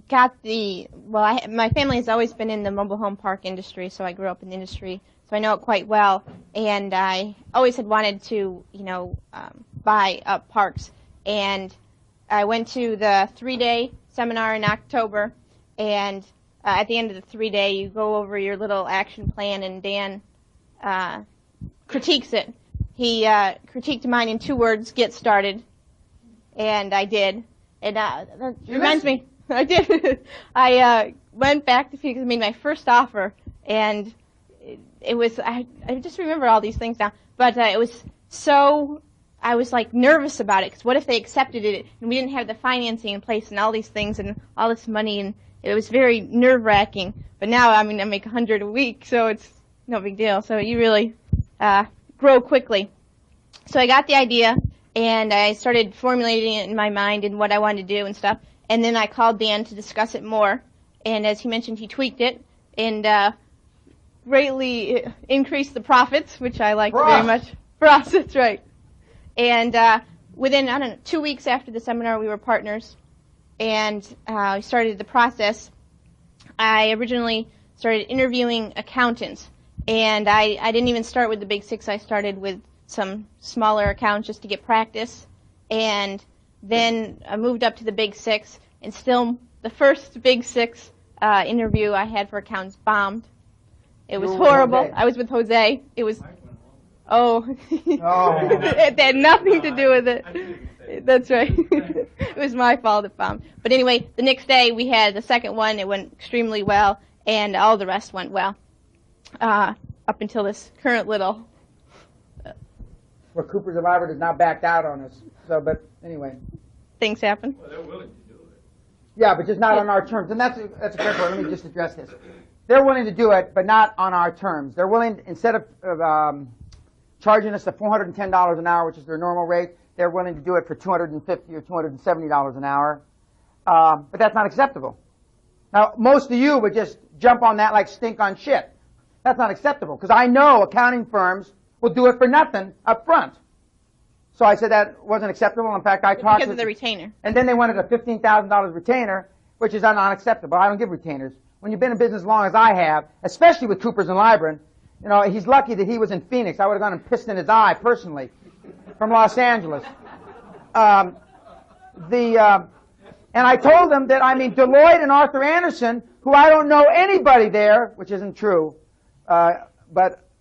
D: got my family has always been in the mobile home park industry, so I grew up in the industry, so I know it quite well. And I always had wanted to, buy up parks. And I went to the 3-day seminar in October, and at the end of the 3-day, you go over your little action plan, and Dan critiques it. He critiqued mine in 2 words: get started. And I did. And that reminds me, I did. I went back to Phoenix and made my first offer, and it was, I just remember all these things now, but it was so, I was like nervous about it, because what if they accepted it and we didn't have the financing in place and all these things and all this money, and it was very nerve-wracking. But now, I mean, I make $100 a week, so it's no big deal. So you really grow quickly. So I got the idea, and I started formulating it in my mind and what I wanted to do and stuff. And then I called Dan to discuss it more. And as he mentioned, he tweaked it and greatly increased the profits, which I liked very much. For us, that's right. And within, 2 weeks after the seminar, we were partners. And we started the process. I originally started interviewing accountants. And I didn't even start with the Big Six. I started with some smaller accounts just to get practice. And then I moved up to the Big Six. And still, the first Big Six interview I had for accountants bombed. It was horrible. I was with Jose. It was... Oh. It had nothing to do with it. That's right. It was my fault it bombed. But anyway, the next day we had the second one. It went extremely well, and all the rest went well. Up until this current little...
A: Where Cooper's of Ivor has now backed out on us. So, but anyway.
D: Things happen.
E: Well, they're willing to do it.
A: Yeah, but just not on our terms. And that's a fair point. Let me just address this. They're willing to do it, but not on our terms. They're willing, instead of charging us the $410 an hour, which is their normal rate, they're willing to do it for $250 or $270 an hour. But that's not acceptable. Now, most of you would just jump on that like stink on shit. That's not acceptable, because I know accounting firms will do it for nothing up front. So I said that wasn't acceptable. In fact, I talked
D: because of the retainer.
A: And then they wanted a $15,000 retainer, which is unacceptable. I don't give retainers. When you've been in business as long as I have, especially with Coopers and Lybrand, you know, he's lucky that he was in Phoenix. I would have gone and pissed in his eye personally from Los Angeles. and I told them that, I mean, Deloitte and Arthur Anderson, who I don't know anybody there, which isn't true, but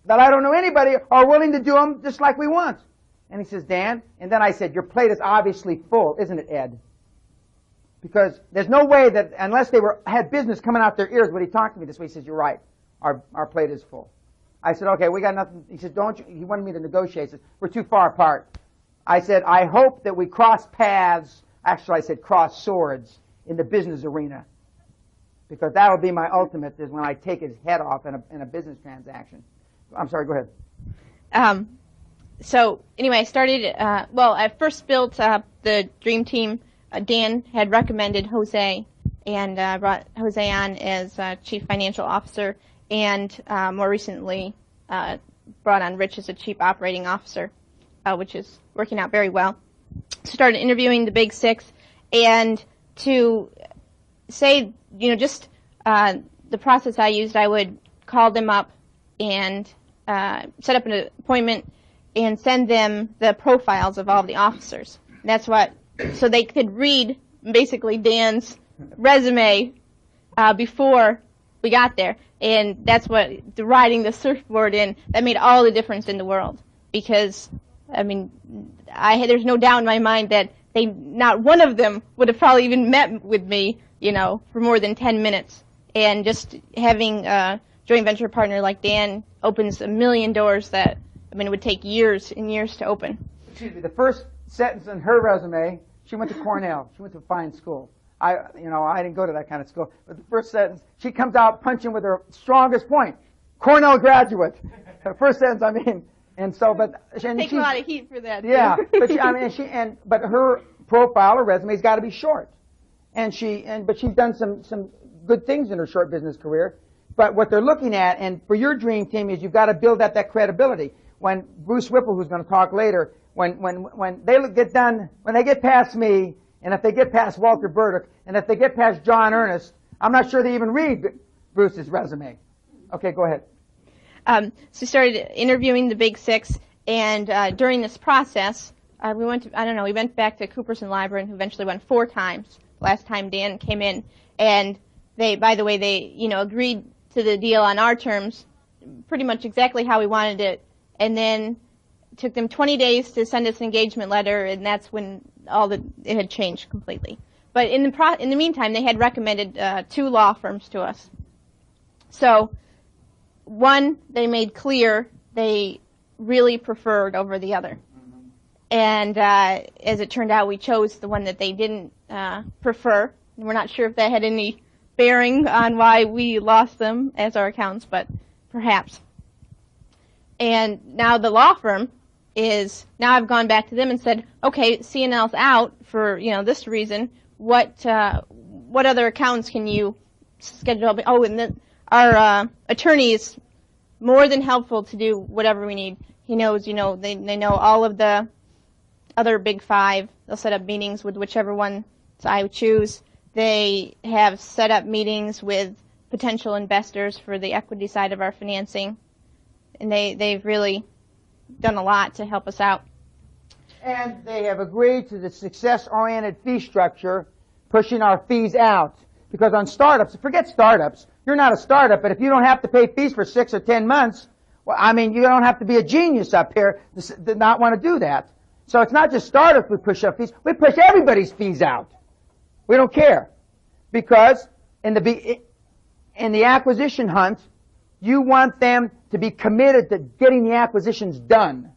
A: that I don't know anybody, are willing to do them just like we want. And he says, Dan, and then I said, your plate is obviously full, isn't it, Ed? Because there's no way that, unless they had business coming out their ears, would he talk to me this way? He says, you're right, our plate is full. I said, okay, we got nothing. He said, don't you, he wanted me to negotiate. He said, we're too far apart. I said, I hope that we cross paths, actually I said cross swords, in the business arena. Because that will be my ultimate, is when I take his head off in a business transaction. I'm sorry, go ahead.
D: So anyway, I started, I first built the Dream Team. Dan had recommended Jose, and brought Jose on as Chief Financial Officer, and more recently brought on Rich as a Chief Operating Officer, which is working out very well. Started interviewing the Big Six, and to say, just the process I used, I would call them up and set up an appointment and send them the profiles of all of the officers. That's so they could read basically Dan's resume before we got there. And that's what riding the surfboard in, that made all the difference in the world. Because, I mean, there's no doubt in my mind that not one of them would have probably even met with me, for more than 10 minutes. And just having a joint venture partner like Dan opens a million doors that, it would take years and years to open.
A: Excuse me, the first sentence in her resume, she went to Cornell. She went to a fine school. I didn't go to that kind of school. But the first sentence, she comes out punching with her strongest point. Cornell graduate. The first sentence, and so,
D: Take a lot of heat for that.
A: Yeah, but her profile, her resume's got to be short. But she's done some good things in her short business career. But what they're looking at, and for your Dream Team, is you've got to build up that credibility. When Bruce Whipple, who's going to talk later, when they get past me, and if they get past Walter Burdick, and if they get past John Ernest, I'm not sure they even read Bruce's resume. Okay, go ahead.
D: So we started interviewing the Big Six, and during this process, we went back to Cooperson Library, who eventually went 4 times. Last time Dan came in, and they agreed to the deal on our terms, pretty much exactly how we wanted it, and then it took them 20 days to send us an engagement letter, and that's when it had changed completely. But in the meantime, they had recommended 2 law firms to us. So, one they made clear they really preferred over the other. And as it turned out, we chose the one that they didn't prefer. And we're not sure if that had any bearing on why we lost them as our accounts, but perhaps. And now the law firm now I've gone back to them and said, okay, C&L's out for, this reason. What other accounts can you schedule? Oh, and our attorney is more than helpful to do whatever we need. He knows, they know all of the other Big Five. They'll set up meetings with whichever one I choose. They have set up meetings with potential investors for the equity side of our financing. And they've really done a lot to help us out.
A: And they have agreed to the success-oriented fee structure, pushing our fees out. Because on startups, forget startups, you're not a startup, but if you don't have to pay fees for 6 or 10 months, you don't have to be a genius up here to not want to do that. So it's not just startups we push our fees, we push everybody's fees out. We don't care. Because in the acquisition hunt, you want them to be committed to getting the acquisitions done.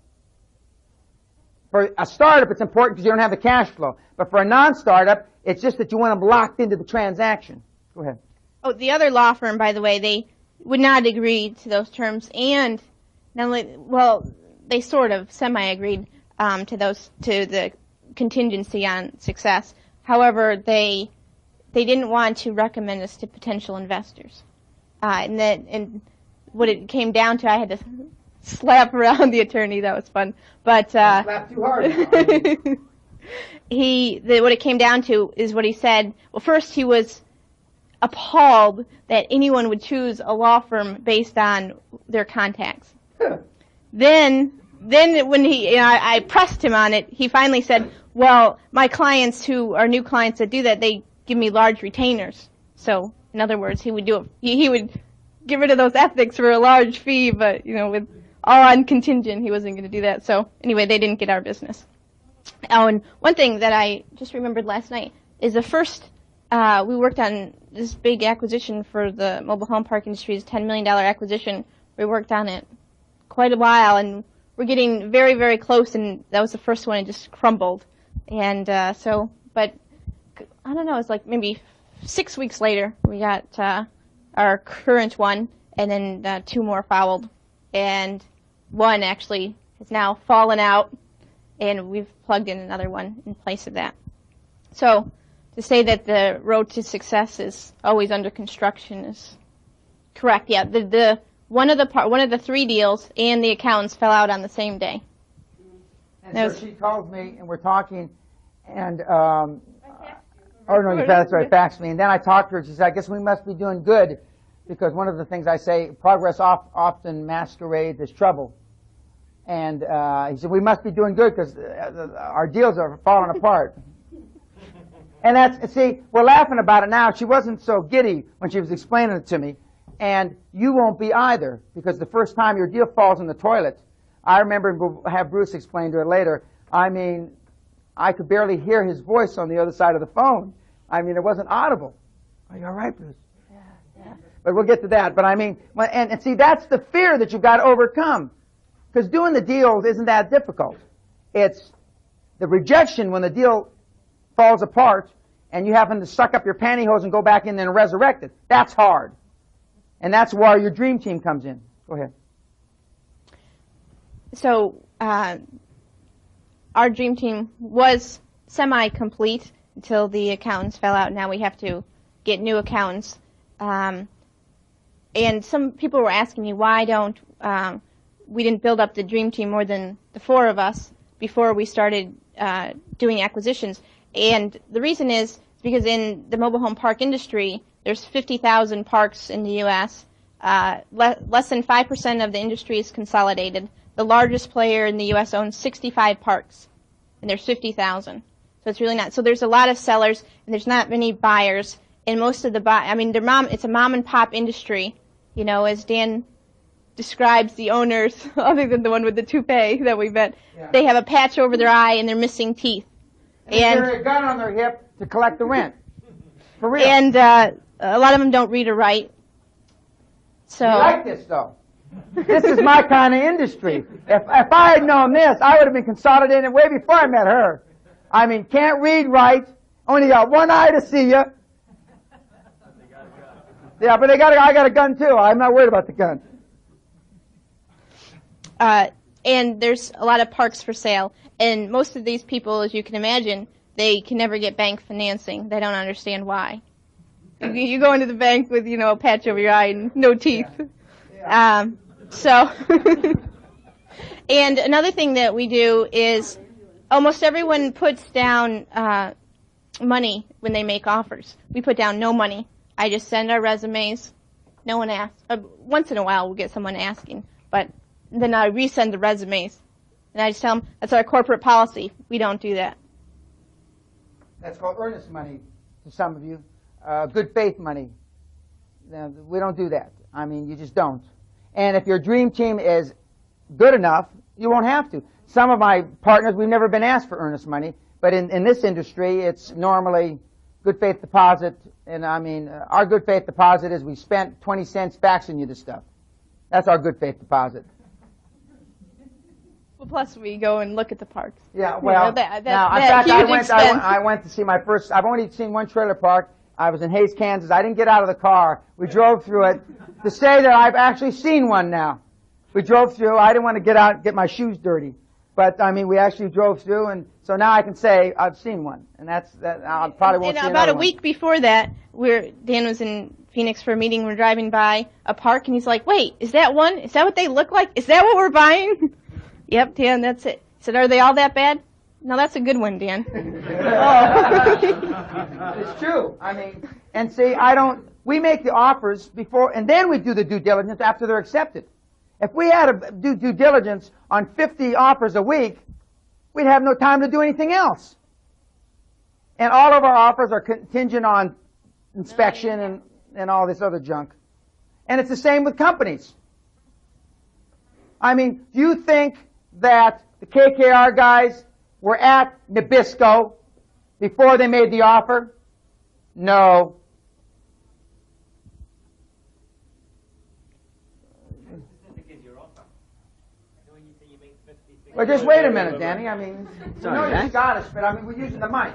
A: For a startup, it's important because you don't have the cash flow. But for a non-startup, it's just that you want them locked into the transaction. Go ahead.
D: Oh, the other law firm, by the way, they would not agree to those terms, and not only, they sort of semi-agreed to the contingency on success. However, they didn't want to recommend us to potential investors, and what it came down to, I had to slap around the attorney. That was fun, but
A: slap too hard.
D: what it came down to is what he said. Well, first he was appalled that anyone would choose a law firm based on their contacts. Then when I pressed him on it, he finally said, Well, my clients who are new clients that do that, they give me large retainers. So, in other words, he would do it. He would get rid of those ethics for a large fee, but with all on contingent, he wasn't going to do that. So, anyway, they didn't get our business. Oh, and one thing that I just remembered last night is the first. We worked on this big acquisition for the mobile home park industry's $10 million acquisition. We worked on it quite a while, and we're getting very, very close, and that was the first one. It just crumbled. And but I don't know, it's like maybe 6 weeks later, we got our current one, and then 2 more followed. And one actually has now fallen out, and we've plugged in another one in place of that. So to say that the road to success is always under construction is correct. Yeah, one of the 3 deals and the accountants fell out on the same day.
A: And so she calls me, and we're talking, and oh no, that's right, faxed me. And then I talked to her. She said, "I guess we must be doing good, because one of the things I say, progress often masquerades as trouble." And he said, "We must be doing good because our deals are falling apart." And see, we're laughing about it now. She wasn't so giddy when she was explaining it to me. And you won't be either, because the first time your deal falls in the toilet, I remember, and we'll have Bruce explain to it later, I mean, I could barely hear his voice on the other side of the phone. I mean, it wasn't audible. Are you all right, Bruce? Yeah. But we'll get to that. But I mean, and see, that's the fear that you've got to overcome. Because doing the deals isn't that difficult. It's the rejection when the deal falls apart and you happen to suck up your pantyhose and go back in there and resurrect it. That's hard. And that's where your dream team comes in. Go ahead.
D: So our dream team was semi-complete until the accountants fell out. Now we have to get new accountants. And some people were asking me, why don't we didn't build up the dream team more than the 4 of us before we started doing acquisitions. And the reason is because in the mobile home park industry, there's 50,000 parks in the U.S. Less than 5% of the industry is consolidated. The largest player in the U.S. owns 65 parks, and there's 50,000. So it's really not. So there's a lot of sellers, and there's not many buyers. And most of the it's a mom and pop industry, as Dan describes the owners, other than the one with the toupee that we met. Yeah. They have a patch over their eye and they're missing teeth.
A: And a gun on their hip to collect the rent. For real.
D: And a lot of them don't read or write. So.
A: You like this, though. This is my kind of industry. If I had known this, I would have been consolidated way before I met her. I mean, can't read, write, only got one eye to see you. Yeah, but I got a gun too. I'm not worried about the gun.
D: And there's a lot of parks for sale. And most of these people, as you can imagine, they can never get bank financing. They don't understand why. You go into the bank with, a patch over your eye and no teeth. Yeah. And another thing that we do is almost everyone puts down money when they make offers. We put down no money. I just send our resumes. No one asks. Once in a while we'll get someone asking, but then I resend the resumes. And I just tell them, that's our corporate policy. We don't do that.
A: That's called earnest money to some of you. Good faith money. We don't do that. I mean, you just don't. And if your dream team is good enough, you won't have to. Some of my partners, we've never been asked for earnest money, but in this industry, it's normally good faith deposit. And I mean, our good faith deposit is we spent 20 cents faxing you the stuff. That's our good faith deposit.
D: Well, plus we go and look at the parks.
A: Yeah, well, now, in fact, I went to see my first, I've only seen one trailer park. I was in Hays, Kansas. I didn't get out of the car. We drove through it. To say that I've actually seen one now. We drove through. I didn't want to get out and get my shoes dirty. But, I mean, we actually drove through, and so now I can say I've seen one. And I probably won't see another one.
D: About a week before that, Dan was in Phoenix for a meeting. We're driving by a park, and he's like, wait, is that one? Is that what they look like? Is that what we're buying? Yep, Dan, that's it. He said, are they all that bad? No, that's a good one, Dan.
A: It's true. I mean, and see, we make the offers before, and then we do the due diligence after they're accepted. If we had to do due diligence on 50 offers a week, we'd have no time to do anything else. And all of our offers are contingent on inspection and all this other junk. And it's the same with companies. I mean, do you think that the KKR guys were at Nabisco before they made the offer? No. Well, just wait a minute, Danny. I mean, I know you're Scottish, but I mean, we're using the mic.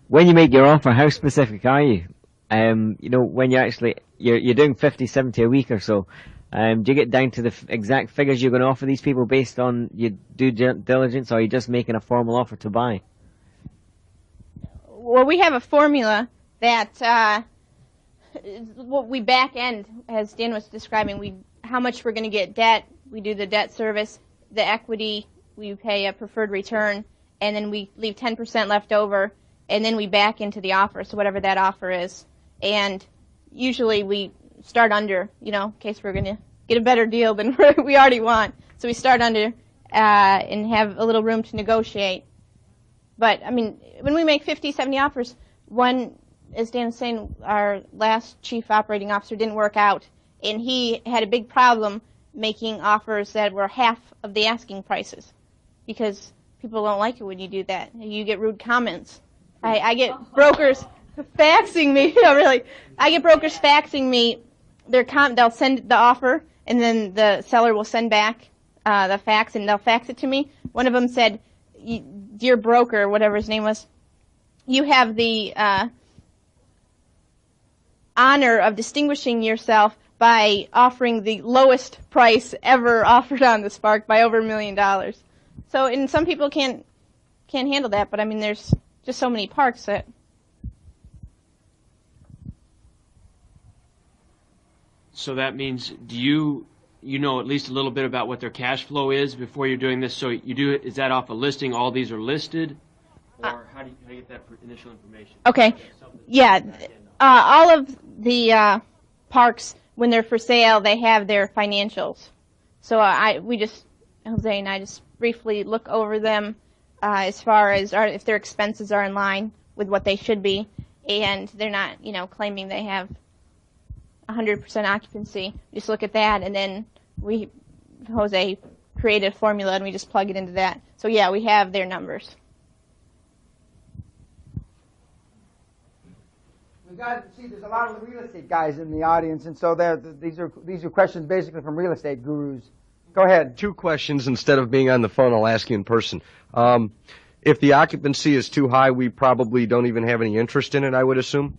E: When you make your offer, how specific are you? You know, when you're doing 50, 70 a week or so, do you get down to the exact figures you're going to offer these people based on your due diligence, or are you just making a formal offer to buy?
D: Well, we have a formula that what we back end, as Dan was describing, how much we're going to get debt, we do the debt service, the equity, we pay a preferred return, and then we leave 10% left over, and then we back into the offer, so whatever that offer is. And usually we start under, you know, in case we're going to get a better deal than we already want. So we start under and have a little room to negotiate. But, I mean, when we make 50, 70 offers, one, as Dan was saying, our last chief operating officer didn't work out, and he had a big problem making offers that were half of the asking prices, because people don't like it when you do that. You get rude comments. I get brokers faxing me. No, really. I get brokers faxing me. They'll send the offer, and then the seller will send back the fax, and they'll fax it to me. One of them said, "Dear broker," whatever his name was, "you have the honor of distinguishing yourself by offering the lowest price ever offered on the Spark by over $1 million." So, and some people can't handle that, but I mean, there's just so many parks that.
F: So that means, do you know at least a little bit about what their cash flow is before you're doing this? So you do it, is that off a listing? All these are listed, or how do you get that initial information?
D: Okay, yeah, all of the parks, when they're for sale, they have their financials. So Jose and I just briefly look over them as far as if their expenses are in line with what they should be, and they're not, you know, claiming they have 100% occupancy. We just look at that, and then Jose created a formula, and we just plug it into that. So yeah, we have their numbers.
A: There's a lot of real estate guys in the audience, and so these are questions basically from real estate gurus. Go ahead.
G: 2 questions instead of being on the phone. I'll ask you in person. If the occupancy is too high, we probably don't even have any interest in it, I would assume.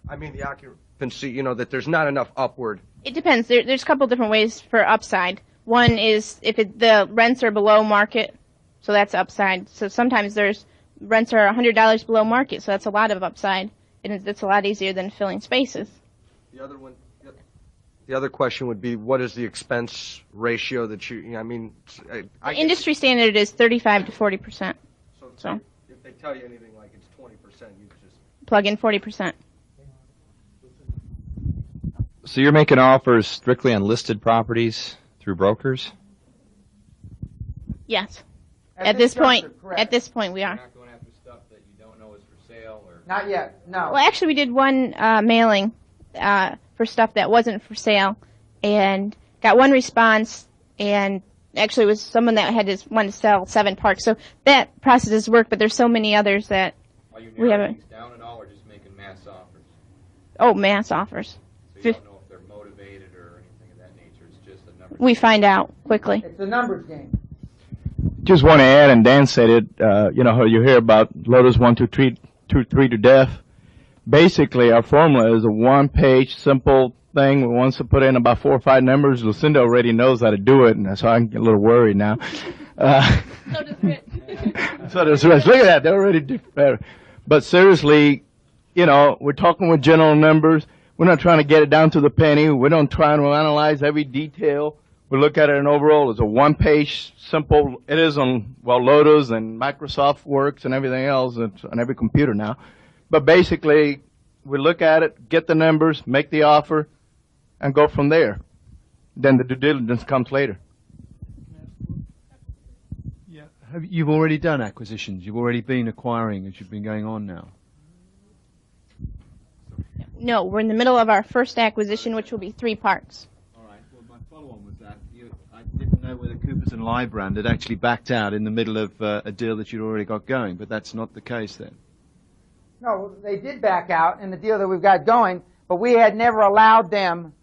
G: I mean, the occupancy, you know, that there's not enough upward.
D: It depends. There's a couple different ways for upside. One is if the rents are below market, so that's upside. So sometimes there's rents are $100 below market, so that's a lot of upside, and it's a lot easier than filling spaces.
G: The other question would be, what is the expense ratio that I mean,
D: the industry standard is 35 to 40%. So
G: if they tell you anything like it's 20%, you just
D: plug in 40%.
H: So you're making offers strictly on listed properties through brokers?
D: Yes. At this point, we are.
I: You're not going after stuff that you don't know is for sale, or
A: Not yet. No.
D: Well, actually, we did one mailing for stuff that wasn't for sale, and got one response, and actually it was someone that wanted to sell 7 parks. So that process has worked, but there's so many others that
I: are you
D: we
I: narrowing
D: haven't.
I: things down at all, or just making mass offers?
D: Oh, mass offers.
I: So you don't know if they're motivated or anything of that nature. It's just a number.
D: We find out quickly.
A: It's a numbers game.
J: Just want to add, and Dan said it, you know, how you hear about Lotus 1, 2, 3 to death. Basically, our formula is a 1-page, simple thing. We want to put in about 4 or 5 numbers. Lucinda already knows how to do it, and so I get a little worried now.
D: So does Rich.
J: So does Rich. Look at that. They already do better. But seriously, you know, we're talking with general numbers. We're not trying to get it down to the penny. We don't try to analyze every detail. We look at it in overall as a 1-page, simple. It is on, well, Lotus and Microsoft Works and everything else. It's on every computer now. But basically, we look at it, get the numbers, make the offer, and go from there. Then the due diligence comes later.
C: Yeah,
K: You've already done acquisitions. You've already been acquiring as you've been going on now.
D: No, we're in the middle of our first acquisition, which will be 3 parks.
K: All right. Well, my follow-on was that I didn't know whether Coopers and Lybrand had actually backed out in the middle of a deal that you'd already got going, but that's not the case then.
A: No, they did back out in the deal that we've got going, but we had never allowed them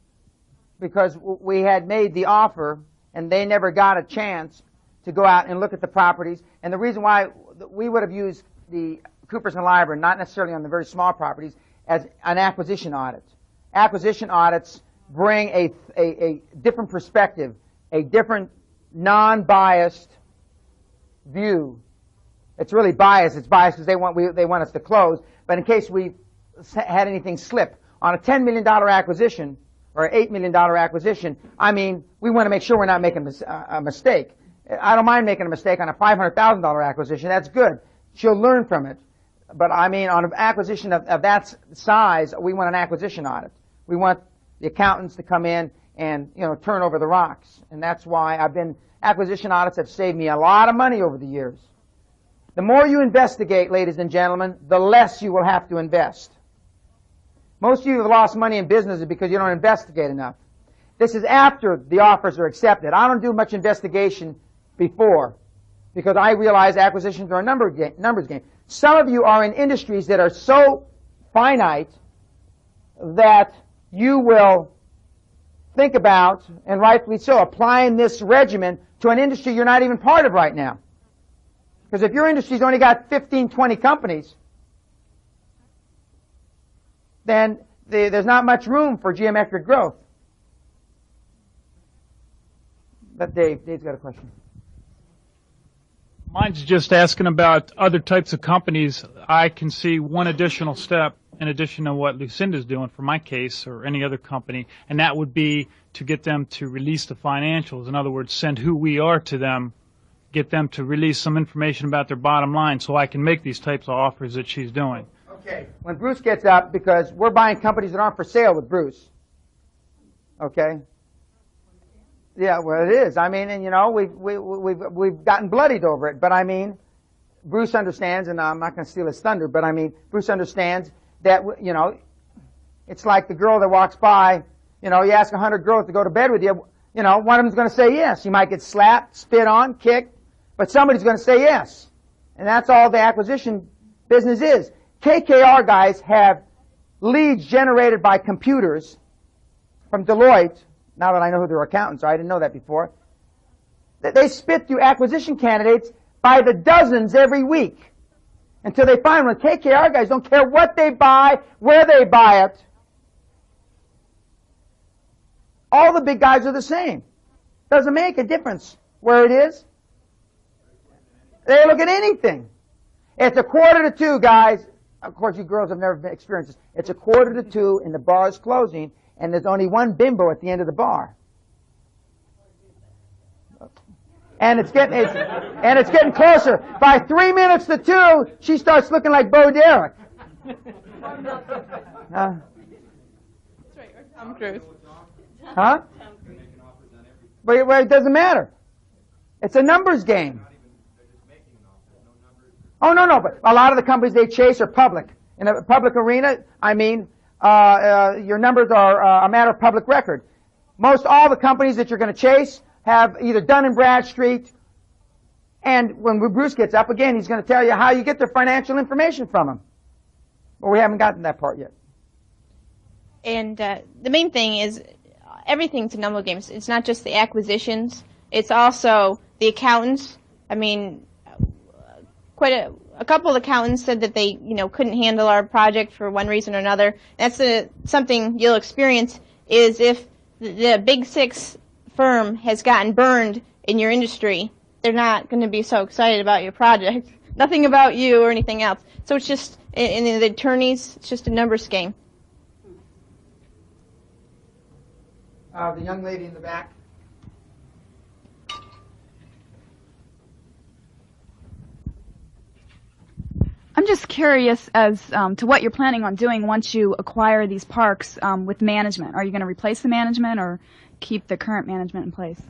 A: because we had made the offer and they never got a chance to go out and look at the properties. And the reason why we would have used the Coopers and Lybrand, not necessarily on the very small properties, as an acquisition audit. Acquisition audits bring a different perspective, a different non-biased view. It's really biased. It's biased because they want us to close. But in case we had anything slip on a $10 million acquisition or an $8 million acquisition, I mean, we want to make sure we're not making a mistake. I don't mind making a mistake on a $500,000 acquisition. That's good. She'll learn from it. But I mean, on an acquisition of that size, we want an acquisition audit. We want the accountants to come in and, you know, turn over the rocks. And that's why acquisition audits have saved me a lot of money over the years. The more you investigate, ladies and gentlemen, the less you will have to invest. Most of you have lost money in businesses because you don't investigate enough. This is after the offers are accepted. I don't do much investigation before because I realize acquisitions are a numbers game. Some of you are in industries that are so finite that you will think about, and rightfully so, applying this regimen to an industry you're not even part of right now. Because if your industry's only got 15, 20 companies, then there's not much room for geometric growth. But Dave's got a question.
C: Mine's just asking about other types of companies. I can see one additional step in addition to what Lucinda's doing for my case or any other company, and that would be to get them to release the financials. In other words, send who we are to them, get them to release some information about their bottom line so I can make these types of offers that she's doing.
A: Okay. When Bruce gets up, because we're buying companies that aren't for sale with Bruce. Okay? Yeah, well, it is. I mean, and you know, we've gotten bloodied over it. But I mean, Bruce understands, and I'm not going to steal his thunder. But I mean, Bruce understands that you know, it's like the girl that walks by. You know, you ask 100 girls to go to bed with you. You know, one of them's going to say yes. You might get slapped, spit on, kicked, but somebody's going to say yes. And that's all the acquisition business is. KKR guys have leads generated by computers from Deloitte. Now that I know who their accountants are, I didn't know that before. They spit through acquisition candidates by the dozens every week until they find one. KKR guys don't care what they buy, where they buy it. All the big guys are the same. Doesn't make a difference where it is. They look at anything. It's 1:45, guys. Of course, you girls have never experienced this. It's 1:45 and the bar is closing, and there's only one bimbo at the end of the bar. And it's getting closer. By 3 minutes to 2, she starts looking like Bo Derek.
D: That's right, or Tom Cruise.
A: Huh? But it doesn't matter. It's a numbers game. Oh, no, but a lot of the companies they chase are public. In a public arena, I mean, your numbers are a matter of public record. Most all the companies that you're going to chase have either Dun & Bradstreet, and when Bruce gets up, again, he's going to tell you how you get their financial information from them. But we haven't gotten to that part yet.
D: And the main thing is everything's a number game. It's not just the acquisitions. It's also the accountants. I mean, quite a couple of accountants said that they, couldn't handle our project for one reason or another. That's something you'll experience is if the Big Six firm has gotten burned in your industry, they're not going to be so excited about your project. Nothing about you or anything else. So it's just, in the attorneys, it's just a numbers game.
A: The young lady in the back.
L: I'm just curious as to what you're planning on doing once you acquire these parks with management. Are you going to replace the management or keep the current management in place?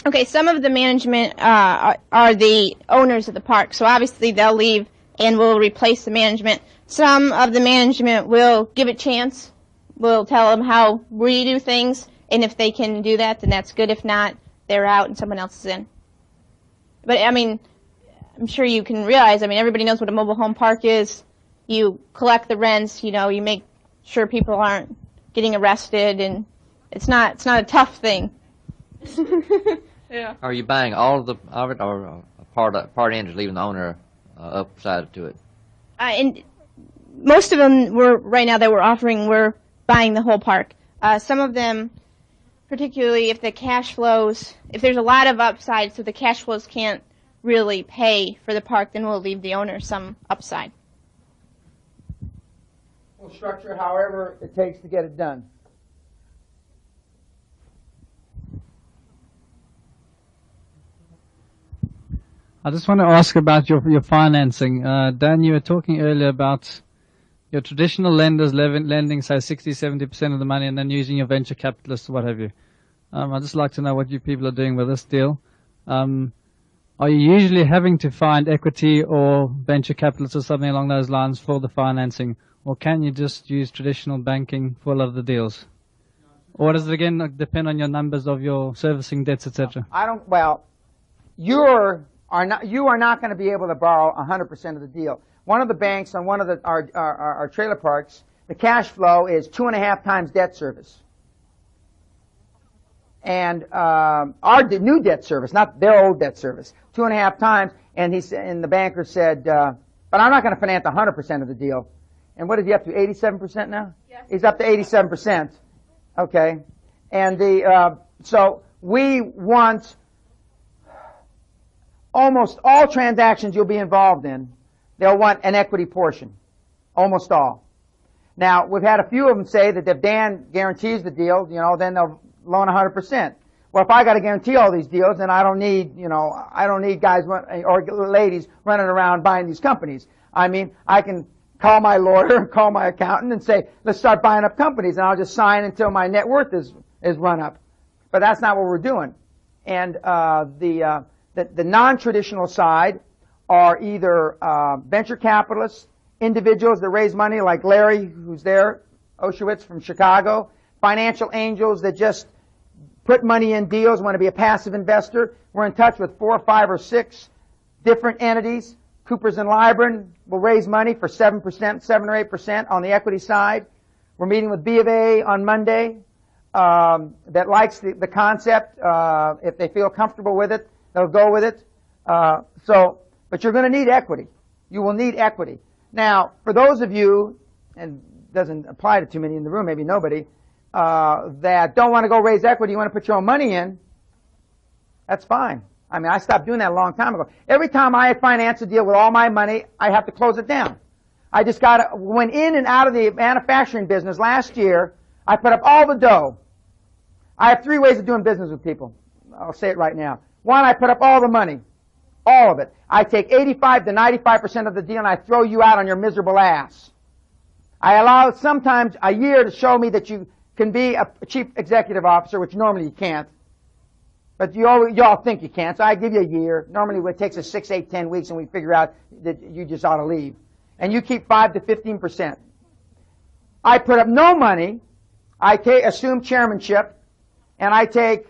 D: Okay, some of the management are the owners of the park, so obviously they'll leave and we'll replace the management. Some of the management will give it a chance. We'll tell them how we do things, and if they can do that, then that's good. If not, they're out and someone else is in. But, I mean, I'm sure you can realize, I mean, everybody knows what a mobile home park is. You collect the rents, you know, you make sure people aren't getting arrested, and it's not a tough thing. Yeah.
M: Are you buying all of it, or part in, just leaving the owner upside to it?
D: And most of them right now that we're offering, we're buying the whole park. Some of them, particularly if the cash flows, if there's a lot of upside, so the cash flows can't really pay for the park, then we'll leave the owner some upside.
A: We'll structure however it takes to get it done.
N: I just want to ask about your financing. Dan, you were talking earlier about your traditional lenders lending, say, 60-70% of the money and then using your venture capitalists or what have you. I'd just like to know what you people are doing with this deal. Are you usually having to find equity or venture capitalists or something along those lines for the financing, or can you just use traditional banking for a lot of the deals? Or does it again depend on your numbers of your servicing debts, etc.?
A: Well, you are not going to be able to borrow 100% of the deal. One of the banks on one of our trailer parks, the cash flow is 2.5 times debt service. And our new debt service, not their old debt service, 2.5 times. And the banker said, but I'm not going to finance 100% of the deal. And what is he up to? 87% now? Yes. He's up to 87%. Okay. And so we want almost all transactions you'll be involved in, they'll want an equity portion. Almost all. Now, we've had a few of them say that if Dan guarantees the deal, you know, then they'll loan 100%. Well, if I got to guarantee all these deals, then I don't need guys or ladies running around buying these companies. I mean, I can call my lawyer and call my accountant and say, let's start buying up companies, and I'll just sign until my net worth is run up. But that's not what we're doing. And the non-traditional side are either venture capitalists, individuals that raise money like Larry, who's there, Oshowitz from Chicago, financial angels that just put money in deals, want to be a passive investor. We're in touch with 4, 5, or 6 different entities. Coopers and Lybrand will raise money for 7%, 7 or 8% on the equity side. We're meeting with B of A on Monday that likes the concept. If they feel comfortable with it, they'll go with it. But you're going to need equity. You will need equity. Now, for those of you, and it doesn't apply to too many in the room, maybe nobody, that don't want to go raise equity, you want to put your own money in, that's fine. I mean, I stopped doing that a long time ago. Every time I finance a deal with all my money, I have to close it down. I just went in and out of the manufacturing business last year. I put up all the dough. I have 3 ways of doing business with people. I'll say it right now. 1, I put up all the money. All of it. I take 85 to 95% of the deal and I throw you out on your miserable ass. I allow sometimes a year to show me that you can be a chief executive officer, which normally you can't. But you all think you can, so I give you a year. Normally it takes us 6, 8, 10 weeks and we figure out that you just ought to leave. And you keep 5 to 15%. I put up no money. I assume chairmanship, and I take,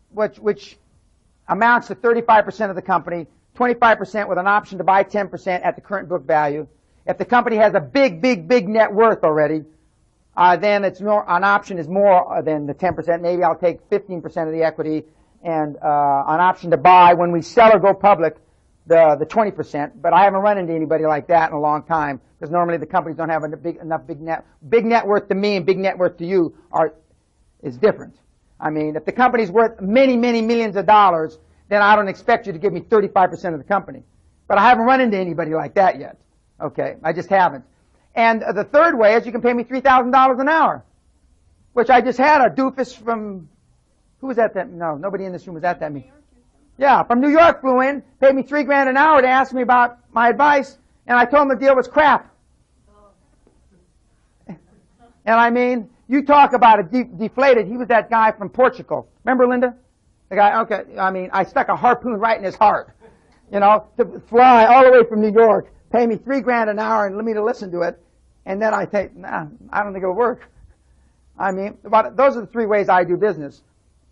A: which amounts to 35% of the company, 25% with an option to buy 10% at the current book value. If the company has a big net worth already, then an option is more than the 10%. Maybe I'll take 15% of the equity and an option to buy when we sell or go public the 20%. But I haven't run into anybody like that in a long time because normally the companies don't have enough big net worth to me and big net worth to you is different. I mean, if the company's worth many millions of dollars, then I don't expect you to give me 35% of the company. But I haven't run into anybody like that yet. Okay, I just haven't. And the third way is you can pay me $3,000 an hour, which I just had a doofus from, who was at that? No, nobody in this room was at that meeting. Yeah, from New York flew in, paid me $3 grand an hour to ask me about my advice, and I told him the deal was crap. And I mean, you talk about it deflated. He was that guy from Portugal. Remember, Linda? The guy, okay, I mean, I stuck a harpoon right in his heart, you know, to fly all the way from New York, pay me $3,000 an hour and let me to listen to it, and then I think, nah, I don't think it'll work. I mean, those are the three ways I do business.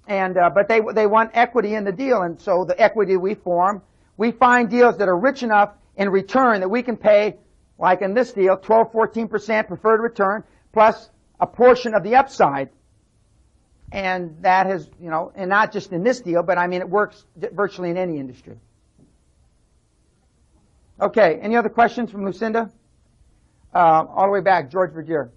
A: And, but they want equity in the deal, and so the equity we form, we find deals that are rich enough in return that we can pay, like in this deal, 12, 14% preferred return, plus a portion of the upside. And that has, you know, and not just in this deal, but I mean, it works virtually in any industry. Okay, any other questions from Lucinda? All the way back, George Vergier.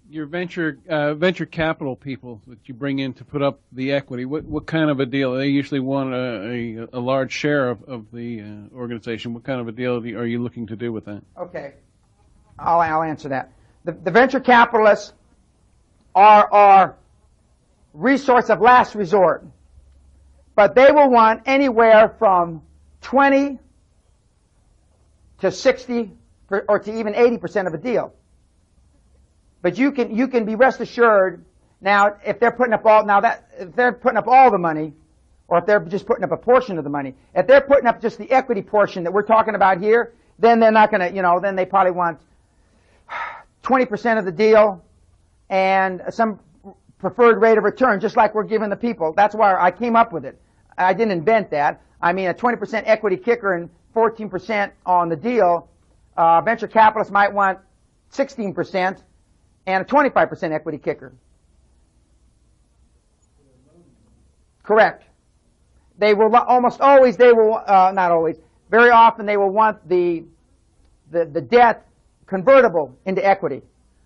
O: Your venture capital people that you bring in to put up the equity, what kind of a deal? They usually want a large share of the organization. What kind of a deal are you looking to do with that?
A: Okay, I'll answer that. The venture capitalists are our resource of last resort, but they will want anywhere from 20 to 60 or to even 80% of a deal. But you can be rest assured now if they're putting up all the money, or if they're just putting up a portion of the money. If they're putting up just the equity portion that we're talking about here, then they're not going to, you know, then they probably want 20% of the deal and some preferred rate of return, just like we're giving the people. That's why I came up with it. I didn't invent that. I mean, a 20% equity kicker and 14% on the deal. Venture capitalists might want 16%. And a 25% equity kicker. Correct. They will almost always, not always, very often they will want the debt convertible into equity.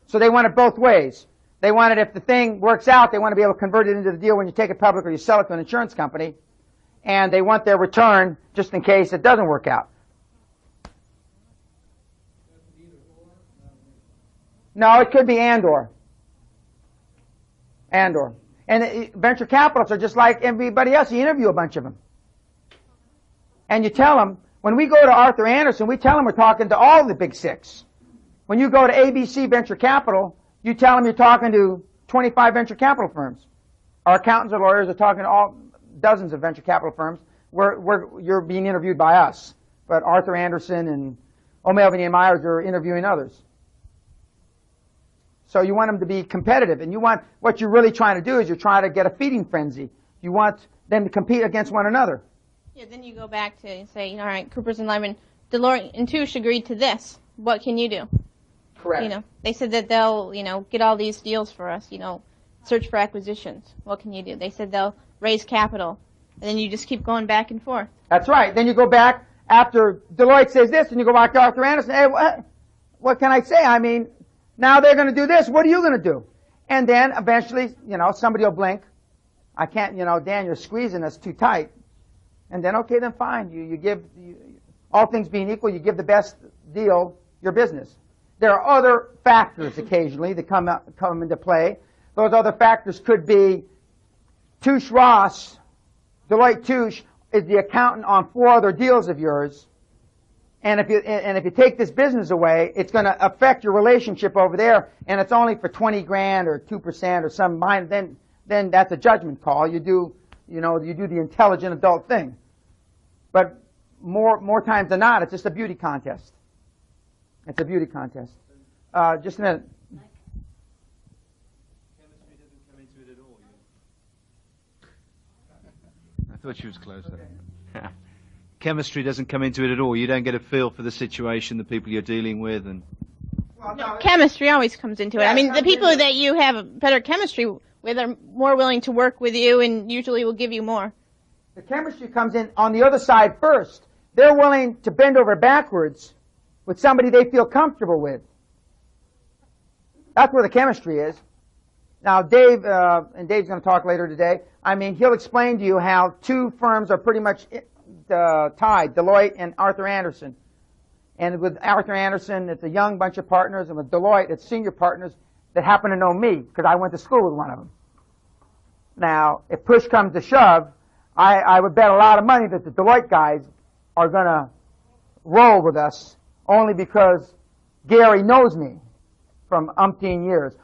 A: So they want it both ways. They want it, if the thing works out, they want to be able to convert it into the deal when you take it public or you sell it to an insurance company. And they want their return just in case it doesn't work out. No, it could be and/or. And/or. And venture capitalists are just like everybody else. You interview a bunch of them. And you tell them, when we go to Arthur Andersen, we tell them we're talking to all the big six. When you go to ABC Venture Capital, you tell them you're talking to 25 venture capital firms. Our accountants and lawyers are talking to all dozens of venture capital firms. You're being interviewed by us. But Arthur Andersen and O'Melveny and Myers are interviewing others. So you want them to be competitive, and what you're really trying to do is you're trying to get a feeding frenzy. You want them to compete against one another.
D: Yeah, then you go back to say, all right, Coopers and Lyman, Deloitte and Touche agreed to this. What can you do?
A: Correct.
D: You know, they said that they'll, you know, get all these deals for us. You know, search for acquisitions. What can you do? They said they'll raise capital, and then you just keep going back and forth.
A: That's right. Then you go back after Deloitte says this, and you go back to Arthur Andersen. Hey, what can I say? I mean, now they're going to do this. What are you going to do? And then eventually, you know, somebody will blink. I can't, you know, Dan, you're squeezing us too tight. And then, okay, then fine. You give, all things being equal, you give the best deal your business. There are other factors occasionally that come into play. Those other factors could be Touche Ross, Deloitte Touche is the accountant on 4 other deals of yours. And if you take this business away, it's going to affect your relationship over there, and it's only for $20,000 or 2% or some minor. Then that's a judgment call. You do the intelligent adult thing. But more times than not, it's just a beauty contest. It's a beauty contest. Just a minute.
K: Chemistry doesn't come into it at all. I thought she was closer. Chemistry doesn't come into it at all. You don't get a feel for the situation, the people you're dealing with, and
D: No, chemistry always comes into it. I mean, the people that you have better chemistry with are more willing to work with you and usually will give you more.
A: The chemistry comes in on the other side first. They're willing to bend over backwards with somebody they feel comfortable with. That's where the chemistry is. Now, Dave, and Dave's going to talk later today, I mean, he'll explain to you how 2 firms are pretty much tied, Deloitte and Arthur Andersen. And with Arthur Andersen, it's a young bunch of partners, and with Deloitte, it's senior partners that happen to know me, because I went to school with one of them. Now, if push comes to shove, I would bet a lot of money that the Deloitte guys are going to roll with us, only because Gary knows me. from umpteen years.